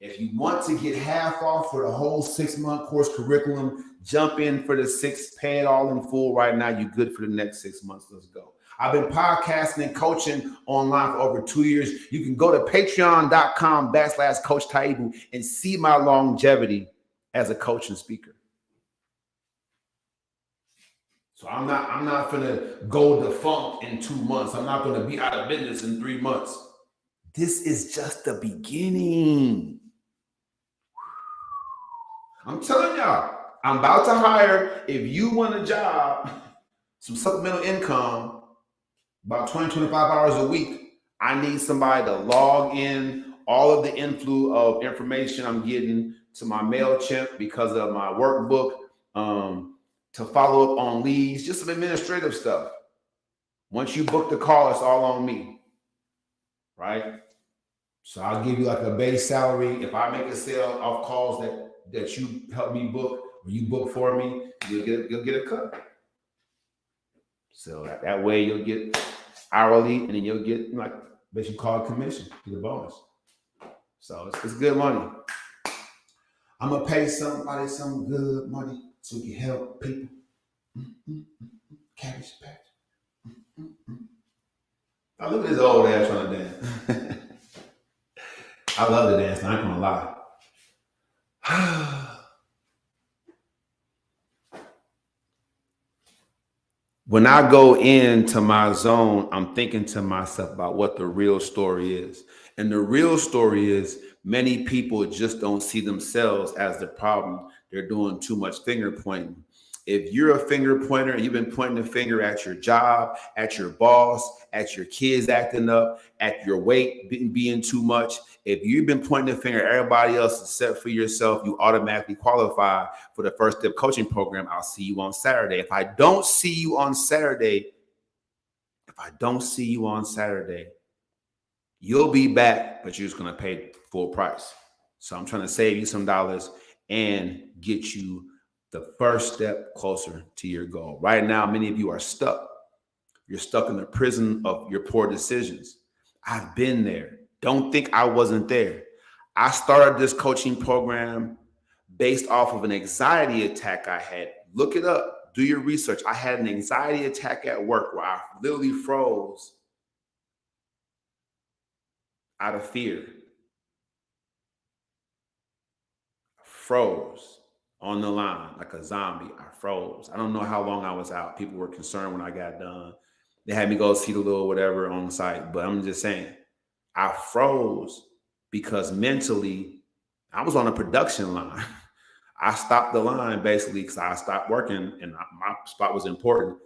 If you want to get half off for the whole 6-month course curriculum, jump in for the 6, pay it all in full right now. You're good for the next 6 months. Let's go. I've been podcasting and coaching online for over 2 years. You can go to patreon.com/Coach Taibu and see my longevity as a coach and speaker. So I'm not gonna go defunct in 2 months. I'm not gonna be out of business in 3 months. This is just the beginning. I'm telling y'all, I'm about to hire, if you want a job, some supplemental income, about 20, 25 hours a week, I need somebody to log in all of the inflow of information I'm getting to my MailChimp because of my workbook, to follow up on leads, just some administrative stuff. Once you book the call, it's all on me, right? So I'll give you like a base salary. If I make a sale off calls that you help me book or you book for me, you'll get a cut. So that way you'll get hourly, and then you'll get like basically called commission, get a bonus. So it's good money. I'm gonna pay somebody some good money so we can help people. Cabbage patch. Oh, look at this old ass trying to dance. I love to dance. I ain't gonna lie. When I go into my zone, I'm thinking to myself about what the real story is. And the real story is many people just don't see themselves as the problem. They're doing too much finger pointing. If you're a finger pointer and you've been pointing the finger at your job, at your boss, at your kids acting up, at your weight being too much, if you've been pointing the finger at everybody else except for yourself, you automatically qualify for the First Step Coaching Program. I'll see you on Saturday. If I don't see you on Saturday, you'll be back, but you're just going to pay full price. So I'm trying to save you some dollars and get you the first step closer to your goal. Right now, many of you are stuck. You're stuck in the prison of your poor decisions. I've been there. Don't think I wasn't there. I started this coaching program based off of an anxiety attack I had. Look it up. Do your research. I had an anxiety attack at work where I literally froze out of fear. Froze on the line like a zombie. I froze. I don't know how long I was out. People were concerned when I got done. They had me go see the little whatever on the site. But I'm just saying, I froze because mentally I was on a production line. I stopped the line basically because I stopped working and my spot was important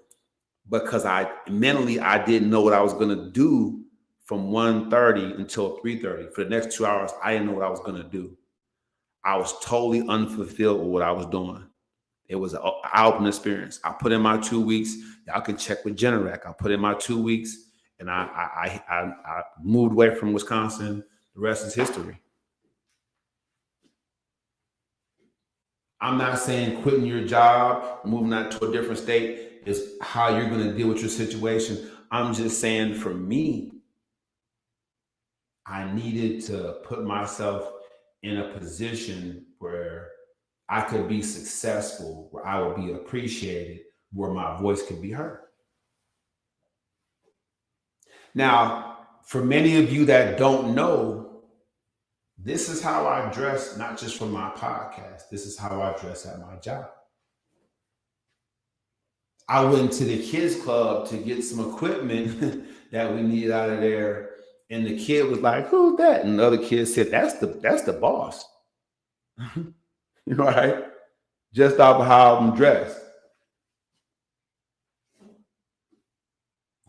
because I mentally I didn't know what I was going to do from 1:30 until 3:30. For the next 2 hours, I didn't know what I was going to do. I was totally unfulfilled with what I was doing. It was an eye-opening experience. I put in my 2 weeks. Y'all can check with Generac. I put in my 2 weeks, and I moved away from Wisconsin. The rest is history. I'm not saying quitting your job, moving out to a different state is how you're going to deal with your situation. I'm just saying for me, I needed to put myself in a position where I could be successful, where I would be appreciated, where my voice could be heard. Now, for many of you that don't know, this is how I dress, not just for my podcast. This is how I dress at my job. I went to the kids club to get some equipment that we need out of there. And the kid was like, "Who's that?" And the other kid said, That's the boss." You know, right? Just off of how I'm dressed.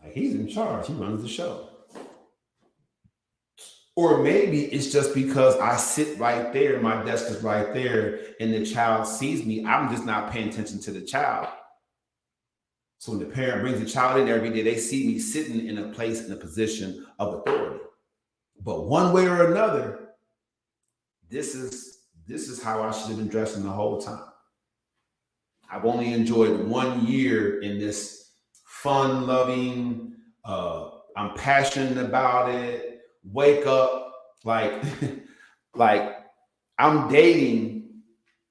Like, he's in charge. He runs the show. Or maybe it's just because I sit right there, my desk is right there, and the child sees me. I'm just not paying attention to the child. So when the parent brings the child in every day, they see me sitting in a place, in a position of authority. But one way or another, this is how I should have been dressing the whole time. I've only enjoyed 1 year in this fun-loving, I'm passionate about it, wake up, like, like I'm dating,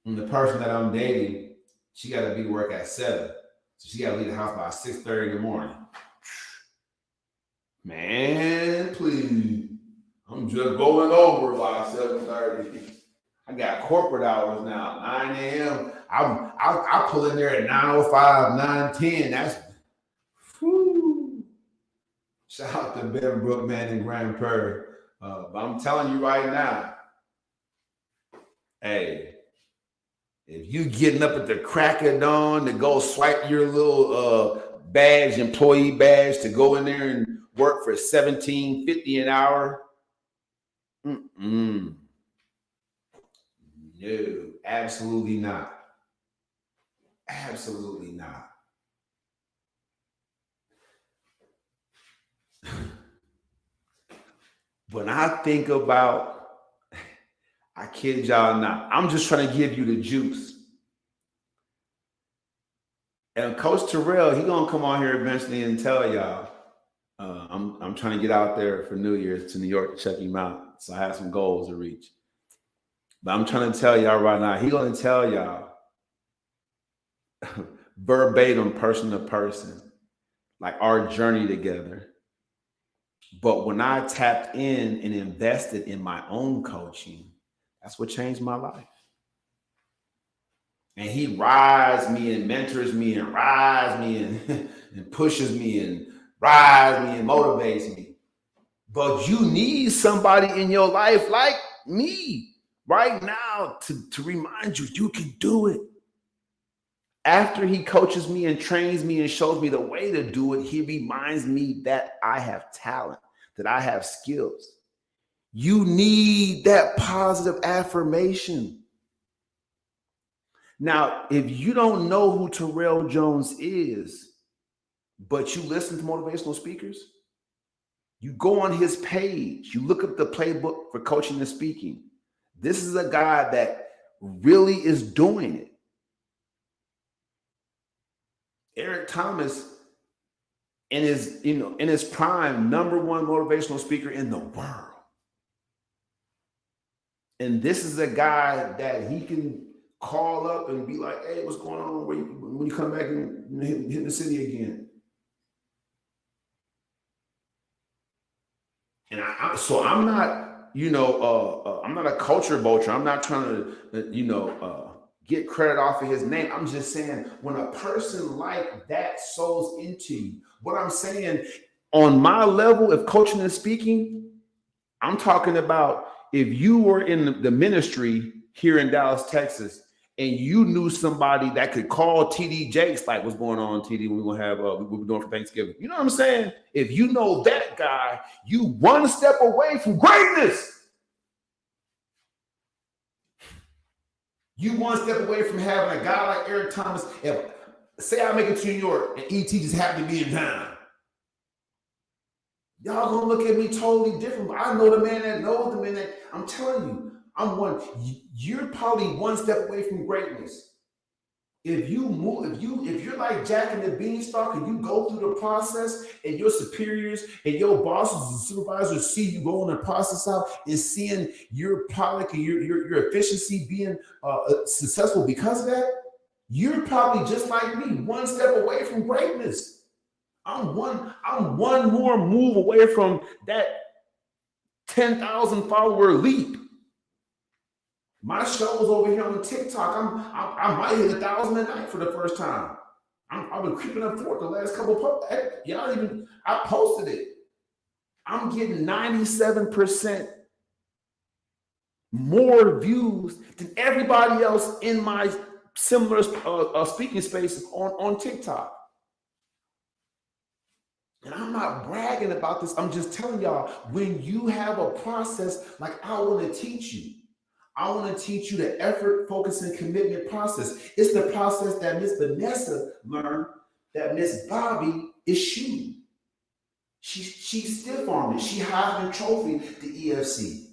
and the person that I'm dating, she got to be to work at 7. So she got to leave the house by 6:30 in the morning. Man, please. I'm just going over by 7:30. I got corporate hours now, 9 a.m. I pull in there at 9:05, 9:10. That's whew. Shout out to Benbrook, man, and Grand Prairie. But I'm telling you right now, hey, if you getting up at the crack of dawn to go swipe your little badge, employee badge, to go in there and work for $17.50 an hour, no, absolutely not. Absolutely not. When I think about, I kid y'all not, I'm just trying to give you the juice. And Coach Terrell, he gonna come on here eventually and tell y'all. I'm trying to get out there for New Year's to New York to check him out. So I have some goals to reach. But I'm trying to tell y'all right now, he gonna tell y'all verbatim, person to person, like our journey together. But when I tapped in and invested in my own coaching, that's what changed my life. And he rides me and mentors me and rides me and, and pushes me and rides me and motivates me. But you need somebody in your life like me right now to remind you, you can do it. After he coaches me and trains me and shows me the way to do it, he reminds me that I have talent, that I have skills. You need that positive affirmation. Now, if you don't know who Terrell Jones is, but you listen to motivational speakers, you go on his page, you look up the playbook for coaching and speaking. This is a guy that really is doing it. Eric Thomas in his prime, number one motivational speaker in the world. And this is a guy that he can call up and be like, hey, what's going on when you come back and hit the city again? And so I'm not, I'm not a culture vulture. I'm not trying to, get credit off of his name. I'm just saying when a person like that sows into you, what I'm saying on my level of coaching and speaking, I'm talking about if you were in the ministry here in Dallas, Texas, and you knew somebody that could call TD Jakes, like, what's going on, TD? We're gonna have what we're doing for Thanksgiving. You know what I'm saying? If you know that guy, you one step away from greatness. You one step away from having a guy like Eric Thomas. If say I make it to New York and ET just happened to be in town, y'all gonna look at me totally different. But I know the man that knows the man that I'm telling you, you're probably one step away from greatness. If you move, if you're like Jack and the Beanstalk and you go through the process and your superiors and your bosses and supervisors see you going the process out and seeing your product and your efficiency being successful because of that, you're probably just like me, one step away from greatness. I'm one more move away from that 10,000 follower leap. My shows over here on TikTok, I might hit 1,000 a night for the first time. I've been creeping up for it the last couple of posts. I posted it. I'm getting 97% more views than everybody else in my similar speaking space on TikTok. And I'm not bragging about this. I'm just telling y'all, when you have a process like I want to teach you, I want to teach you the effort, focus, and commitment process. It's the process that Miss Vanessa learned that Miss Bobby eschewed. She stiff armed it. She Heisman Trophy the EFC.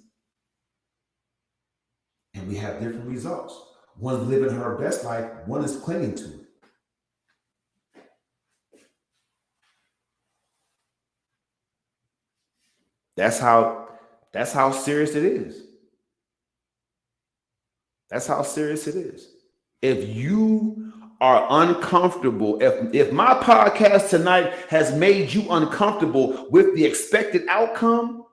And we have different results. One's living her best life, one is clinging to it. That's how serious it is. That's how serious it is. If you are uncomfortable, if my podcast tonight has made you uncomfortable with the expected outcome,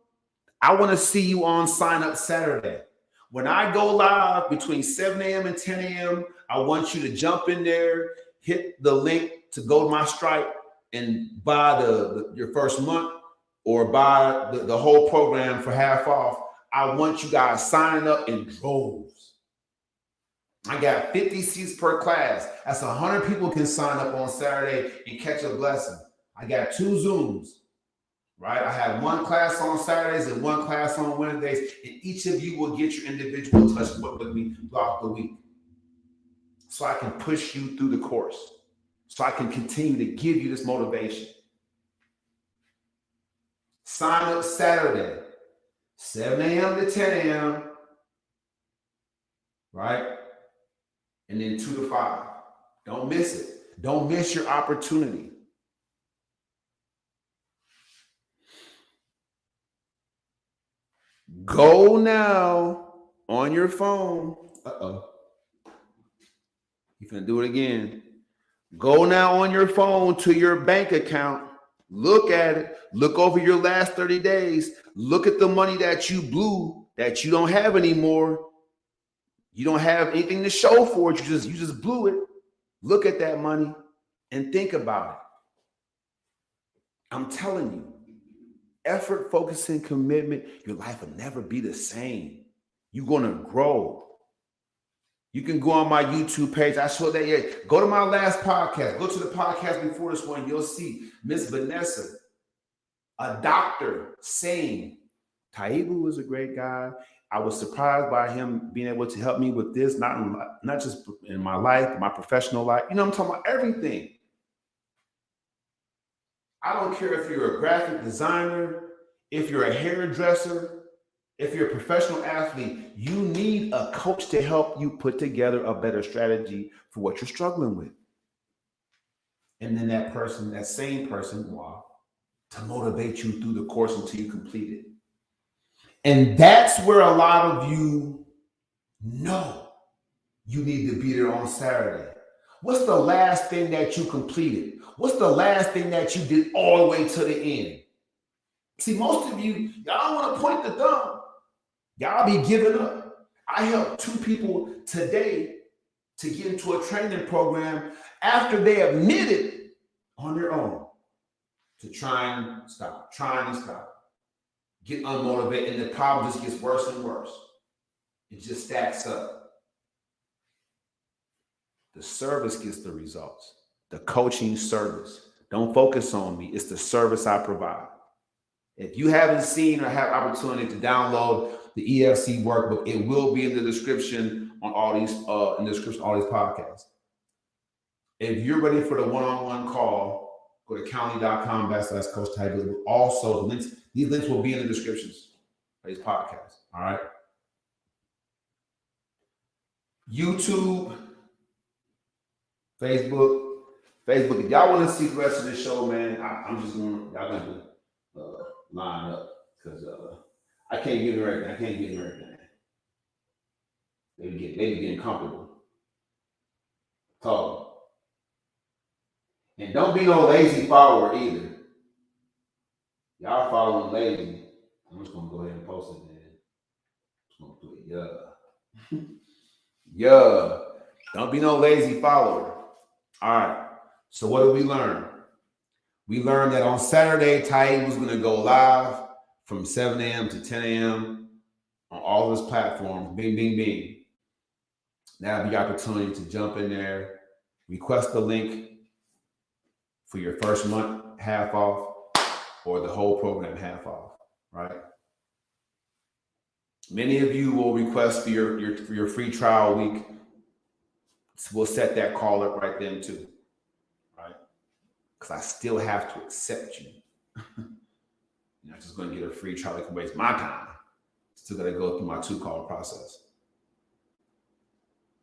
I want to see you on Sign Up Saturday. When I go live between 7 a.m. and 10 a.m., I want you to jump in there, hit the link to go to my Stripe and buy your first month or buy the whole program for half off. I want you guys signing up in droves. I got 50 seats per class. That's 100 people can sign up on Saturday and catch a blessing. I got 2 Zooms, right? I have 1 class on Saturdays and 1 class on Wednesdays, and each of you will get your individual touch point with me throughout the week. So I can push you through the course. So I can continue to give you this motivation. Sign up Saturday, 7 a.m. to 10 a.m., right? And then 2 to 5. Don't miss it. Don't miss your opportunity. Go now on your phone. You finna do it again. Go now on your phone to your bank account. Look at it. Look over your last 30 days. Look at the money that you blew that you don't have anymore. You don't have anything to show for it. You just blew it. Look at that money and think about it. I'm telling you, effort, focus, and commitment, your life will never be the same. You're going to grow. You can go on my YouTube page. I showed that. Yeah. Go to my last podcast. Go to the podcast before this one. You'll see Miss Vanessa, a doctor, saying, Taibu was a great guy. I was surprised by him being able to help me with this, not just in my life, my professional life. You know, I'm talking about everything. I don't care if you're a graphic designer, if you're a hairdresser, if you're a professional athlete, you need a coach to help you put together a better strategy for what you're struggling with. And then that same person, to motivate you through the course until you complete it. And that's where a lot of you know you need to be there on Saturday. What's the last thing that you completed? What's the last thing that you did all the way to the end? See, most of you, y'all want to point the thumb. Y'all be giving up. I helped 2 people today to get into a training program after they admitted on their own to try and stop, get unmotivated, and the problem just gets worse and worse. It just stacks up. The service gets the results. The coaching service. Don't focus on me. It's the service I provide. If you haven't seen or have opportunity to download the EFC workbook, it will be in the description on all these podcasts. If you're ready for the one-on-one call, go to county.com/Coach Tiger. Also, these links will be in the descriptions of these podcasts. All right. YouTube, Facebook. If y'all want to see the rest of the show, man, I'm just going. Y'all gonna line up because I can't get everything. They be getting comfortable. Talk. And don't be no lazy follower either. Y'all following lazy. I'm just gonna go ahead and post it, man. Just gonna put yeah. Don't be no lazy follower. All right. So what did we learn? We learned that on Saturday, Taib was gonna go live from 7 a.m. to 10 a.m. on all of his platforms. Bing, bing, bing. Now have the opportunity to jump in there, request the link for your first month half off or the whole program half off, right? Many of you will request for your free trial week. So we'll set that call up right then too, right? Because I still have to accept you. You're not just going to get a free trial that can waste my time. Still got to go through my 2-call process.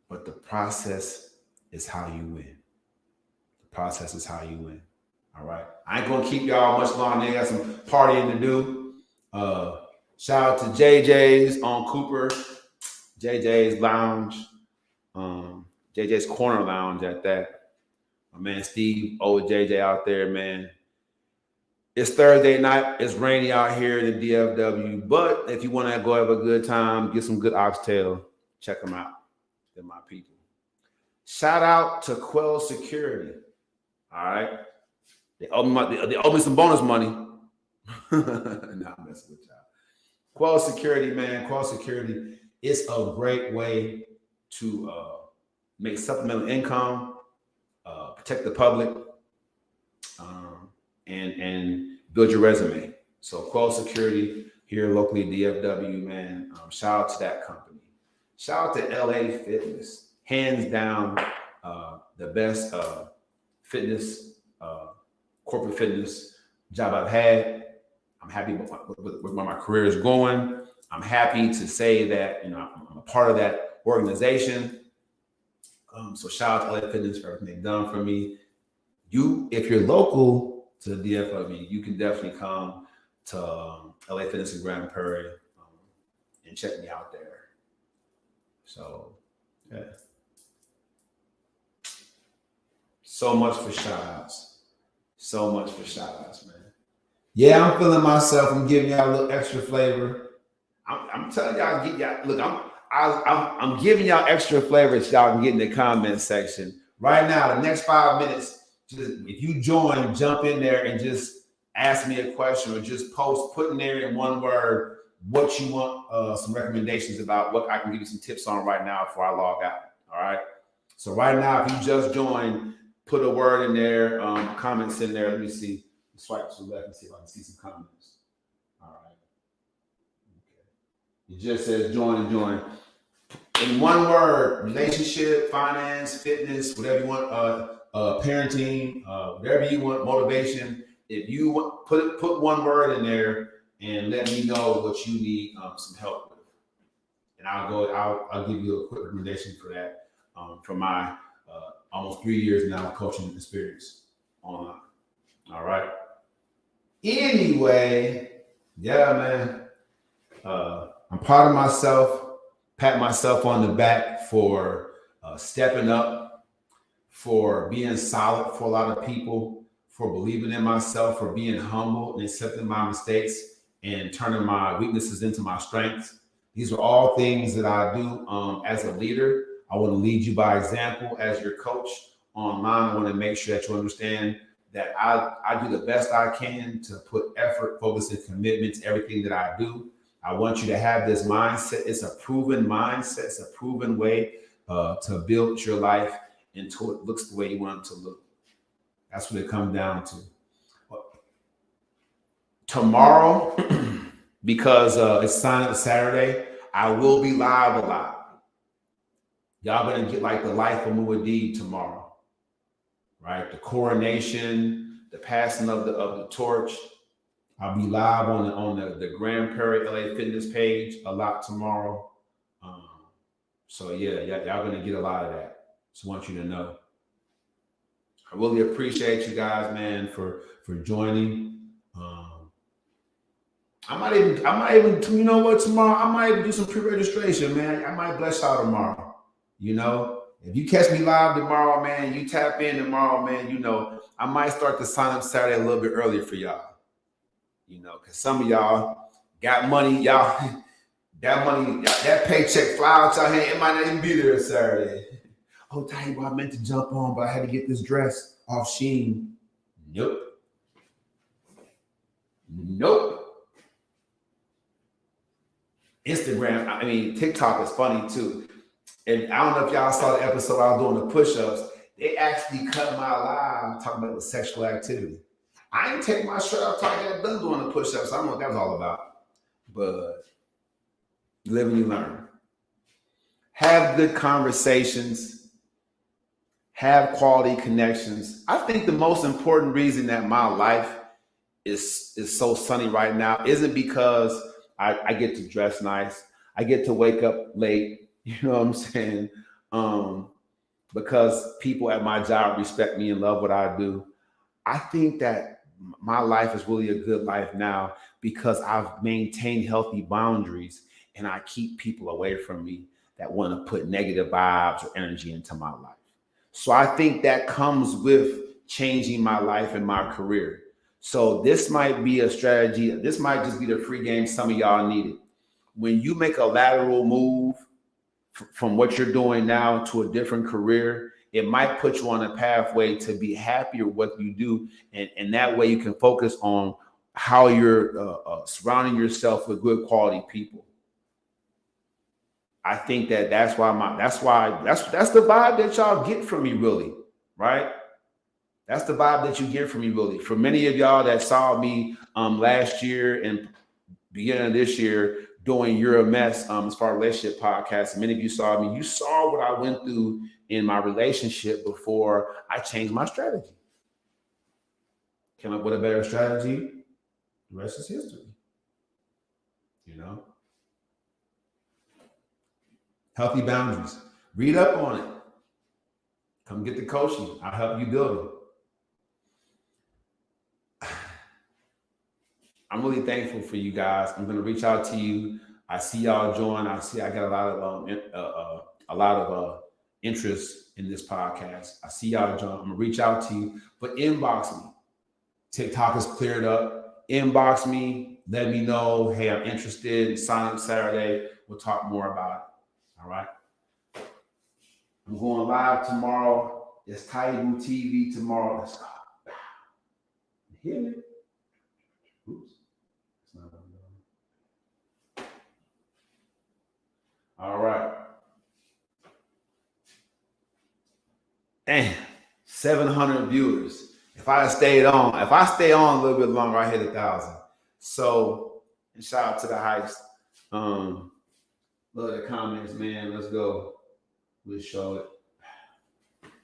But the process is how you win. The process is how you win. All right. I ain't gonna keep y'all much longer. They got some partying to do. Shout out to JJ's on Cooper, JJ's Lounge, JJ's Corner Lounge at that. My man Steve, old JJ out there, man. It's Thursday night. It's rainy out here in the DFW. But if you want to go have a good time, get some good oxtail, check them out. They're my people. Shout out to Quell Security. All right. They owe me some bonus money. Nah, I'm messing with y'all. Quell Security, man. Quell Security is a great way to make supplemental income, protect the public, and build your resume. So Quell Security here locally, DFW, man. Shout out to that company. Shout out to LA Fitness. Hands down, the best fitness corporate fitness job I've had. I'm happy with where my career is going. I'm happy to say that I'm a part of that organization. So shout out to LA Fitness for everything they've done for me. If you're local to the DFW, you can definitely come to LA Fitness in Grand Prairie and check me out there. So yeah. So much for shout outs. So much for shout outs, man. Yeah, I'm feeling myself. I'm giving y'all a little extra flavor. I'm telling y'all, look, I'm giving y'all extra flavor so y'all can get in the comment section. Right now, the next 5 minutes, if you join, jump in there and just ask me a question or just put in there in one word what you want, some recommendations about, what I can give you some tips on right now before I log out. All right. So right now, if you just joined, put a word in there, comments in there. Let me see. Swipe to the left and see if I can see some comments. All right. Okay. It just says join. In one word, relationship, finance, fitness, whatever you want, parenting, whatever you want, motivation. If you want, put one word in there and let me know what you need some help with. And I'll give you a quick recommendation for that from my almost 3 years now coaching experience. online. All right. Anyway, yeah, man. I'm proud of myself. Pat myself on the back for stepping up, for being solid for a lot of people, for believing in myself, for being humble and accepting my mistakes and turning my weaknesses into my strengths. These are all things that I do as a leader. I want to lead you by example as your coach online. I want to make sure that you understand that I do the best I can to put effort, focus, and commitment to everything that I do. I want you to have this mindset. It's a proven mindset. It's a proven way to build your life until it looks the way you want it to look. That's what it comes down to. Tomorrow, because it's sign up Saturday, I will be live a lot. Y'all gonna get like the life of Muad'Dib tomorrow, right? The coronation, the passing of the torch. I'll be live on the Grand Prairie LA Fitness page a lot tomorrow. So yeah, y'all gonna get a lot of that. Just want you to know. I really appreciate you guys, man, for joining. I might even, you know what, tomorrow I might even do some pre-registration, man. I might bless y'all tomorrow. You know, if you catch me live tomorrow, man, you tap in tomorrow, man. You know, I might start the sign up Saturday a little bit earlier for y'all. You know, because some of y'all got money, y'all. That money, that paycheck fly out y'all hand, it might not even be there Saturday. Oh, Taibba, I meant to jump on, but I had to get this dress off Shein. Nope. Instagram, I mean, TikTok is funny too. And I don't know if y'all saw the episode I was doing the push-ups. They actually cut my live talking about the sexual activity. I didn't take my shirt off talking about done doing the push-ups. I don't know what that was all about. But live and you learn. Have good conversations. Have quality connections. I think the most important reason that my life is so sunny right now isn't because I get to dress nice. I get to wake up late. You know what I'm saying? Because people at my job respect me and love what I do. I think that my life is really a good life now because I've maintained healthy boundaries and I keep people away from me that want to put negative vibes or energy into my life. So I think that comes with changing my life and my career. So this might be a strategy. This might just be the free game some of y'all needed. When you make a lateral move from what you're doing now to a different career, it might put you on a pathway to be happier with what you do. And that way you can focus on how you're surrounding yourself with good quality people. I think that's the vibe that y'all get from me, really, right? That's the vibe that you get from me, really. For many of y'all that saw me last year and beginning of this year doing You're a Mess as far as relationship podcast, many of you saw me. You saw what I went through in my relationship before I changed my strategy. Came up with a better strategy. The rest is history. You know? Healthy boundaries. Read up on it. Come get the coaching. I'll help you build it. I'm really thankful for you guys. I'm going to reach out to you. I see y'all join. I got a lot of interest in this podcast. I see y'all join. I'm going to reach out to you, but inbox me. TikTok is cleared up. Inbox me. Let me know. Hey, I'm interested. Sign up Saturday. We'll talk more about it. All right. I'm going live tomorrow. It's Taibba TV tomorrow. Let's go. Hear me? Oops. It's not done. All right. Damn, 700 viewers. If I stay on a little bit longer, I hit 1,000. So, and shout out to the Heist. Love the comments, man. Let's go. Let's show it.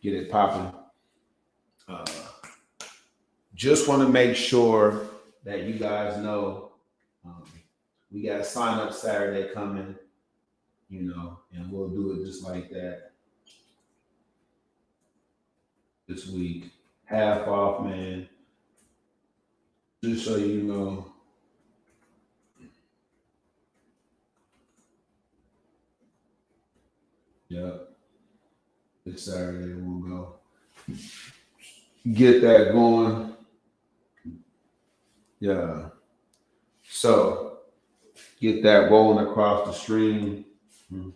Get it popping. Just want to make sure that you guys know we got a sign up Saturday coming, you know, and we'll do it just like that this week. half off, man. Just so you know. Yeah, this Saturday we'll go get that going. Yeah. So get that rolling across the stream. Hmm.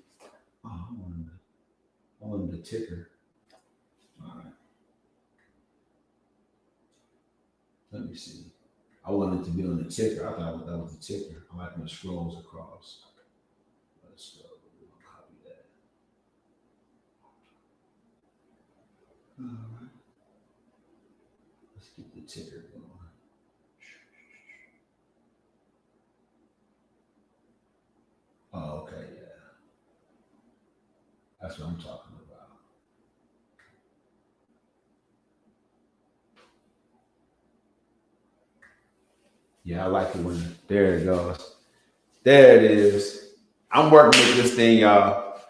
Oh, I wanted the ticker. All right. Let me see. I wanted it to be on the ticker. I thought that was the ticker. I like when it scrolls across. Let's go. We'll copy that. All right. Let's get the ticker going. Oh, okay, yeah. That's what I'm talking about. Yeah, I like it when there it goes. There it is. I'm working with this thing, y'all.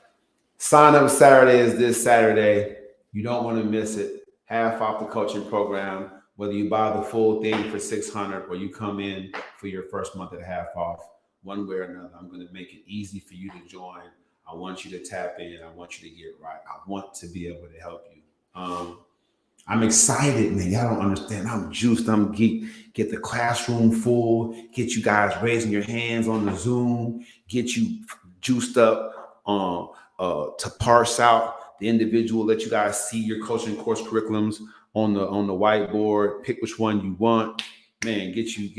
Sign up Saturday is this Saturday. You don't want to miss it. Half off the coaching program. Whether you buy the full thing for 600 or you come in for your first month at half off, one way or another, I'm going to make it easy for you to join. I want you to tap in. I want you to get right. I want to be able to help you. I'm excited, man. Y'all don't understand. I'm juiced. I'm geek. Get the classroom full. Get you guys raising your hands on the Zoom. Get you juiced up to parse out the individual. Let you guys see your coaching course curriculums on the whiteboard. Pick which one you want. Man, get you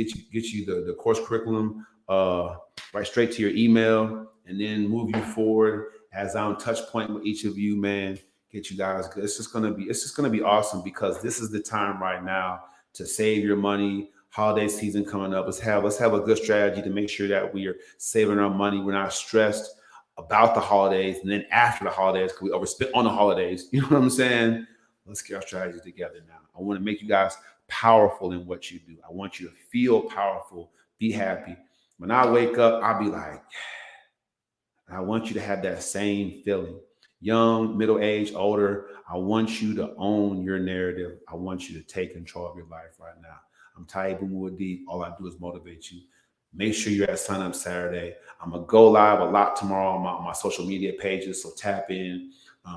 the course curriculum right straight to your email, and then move you forward as I'm touch point with each of you, man. Get you guys good. It's just gonna be awesome because this is the time right now to save your money. Holiday season coming up. Let's have a good strategy to make sure that we are saving our money. We're not stressed about the holidays, and then after the holidays, because we overspent on the holidays. You know what I'm saying? Let's get our strategy together now. I want to make you guys powerful in what you do. I want you to feel powerful, be happy. When I wake up, I'll be like, I want you to have that same feeling. Young, middle age, older, I want you to own your narrative. I want you to take control of your life right now. I'm Ty Moody. All I do is motivate you. Make sure you're at Sign Up Saturday. I'm going to go live a lot tomorrow on my social media pages. So tap in,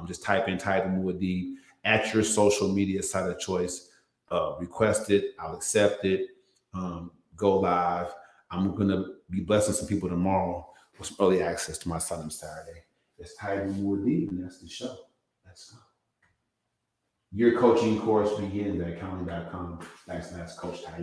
just type in Ty Moody at your social media site of choice. Request it. I'll accept it. Go live. I'm going to be blessing some people tomorrow with some early access to my Sign Up Saturday. It's Tiger Moody, and that's the show. Let's go. Your coaching course begins at county.com. That's Coach Tiger.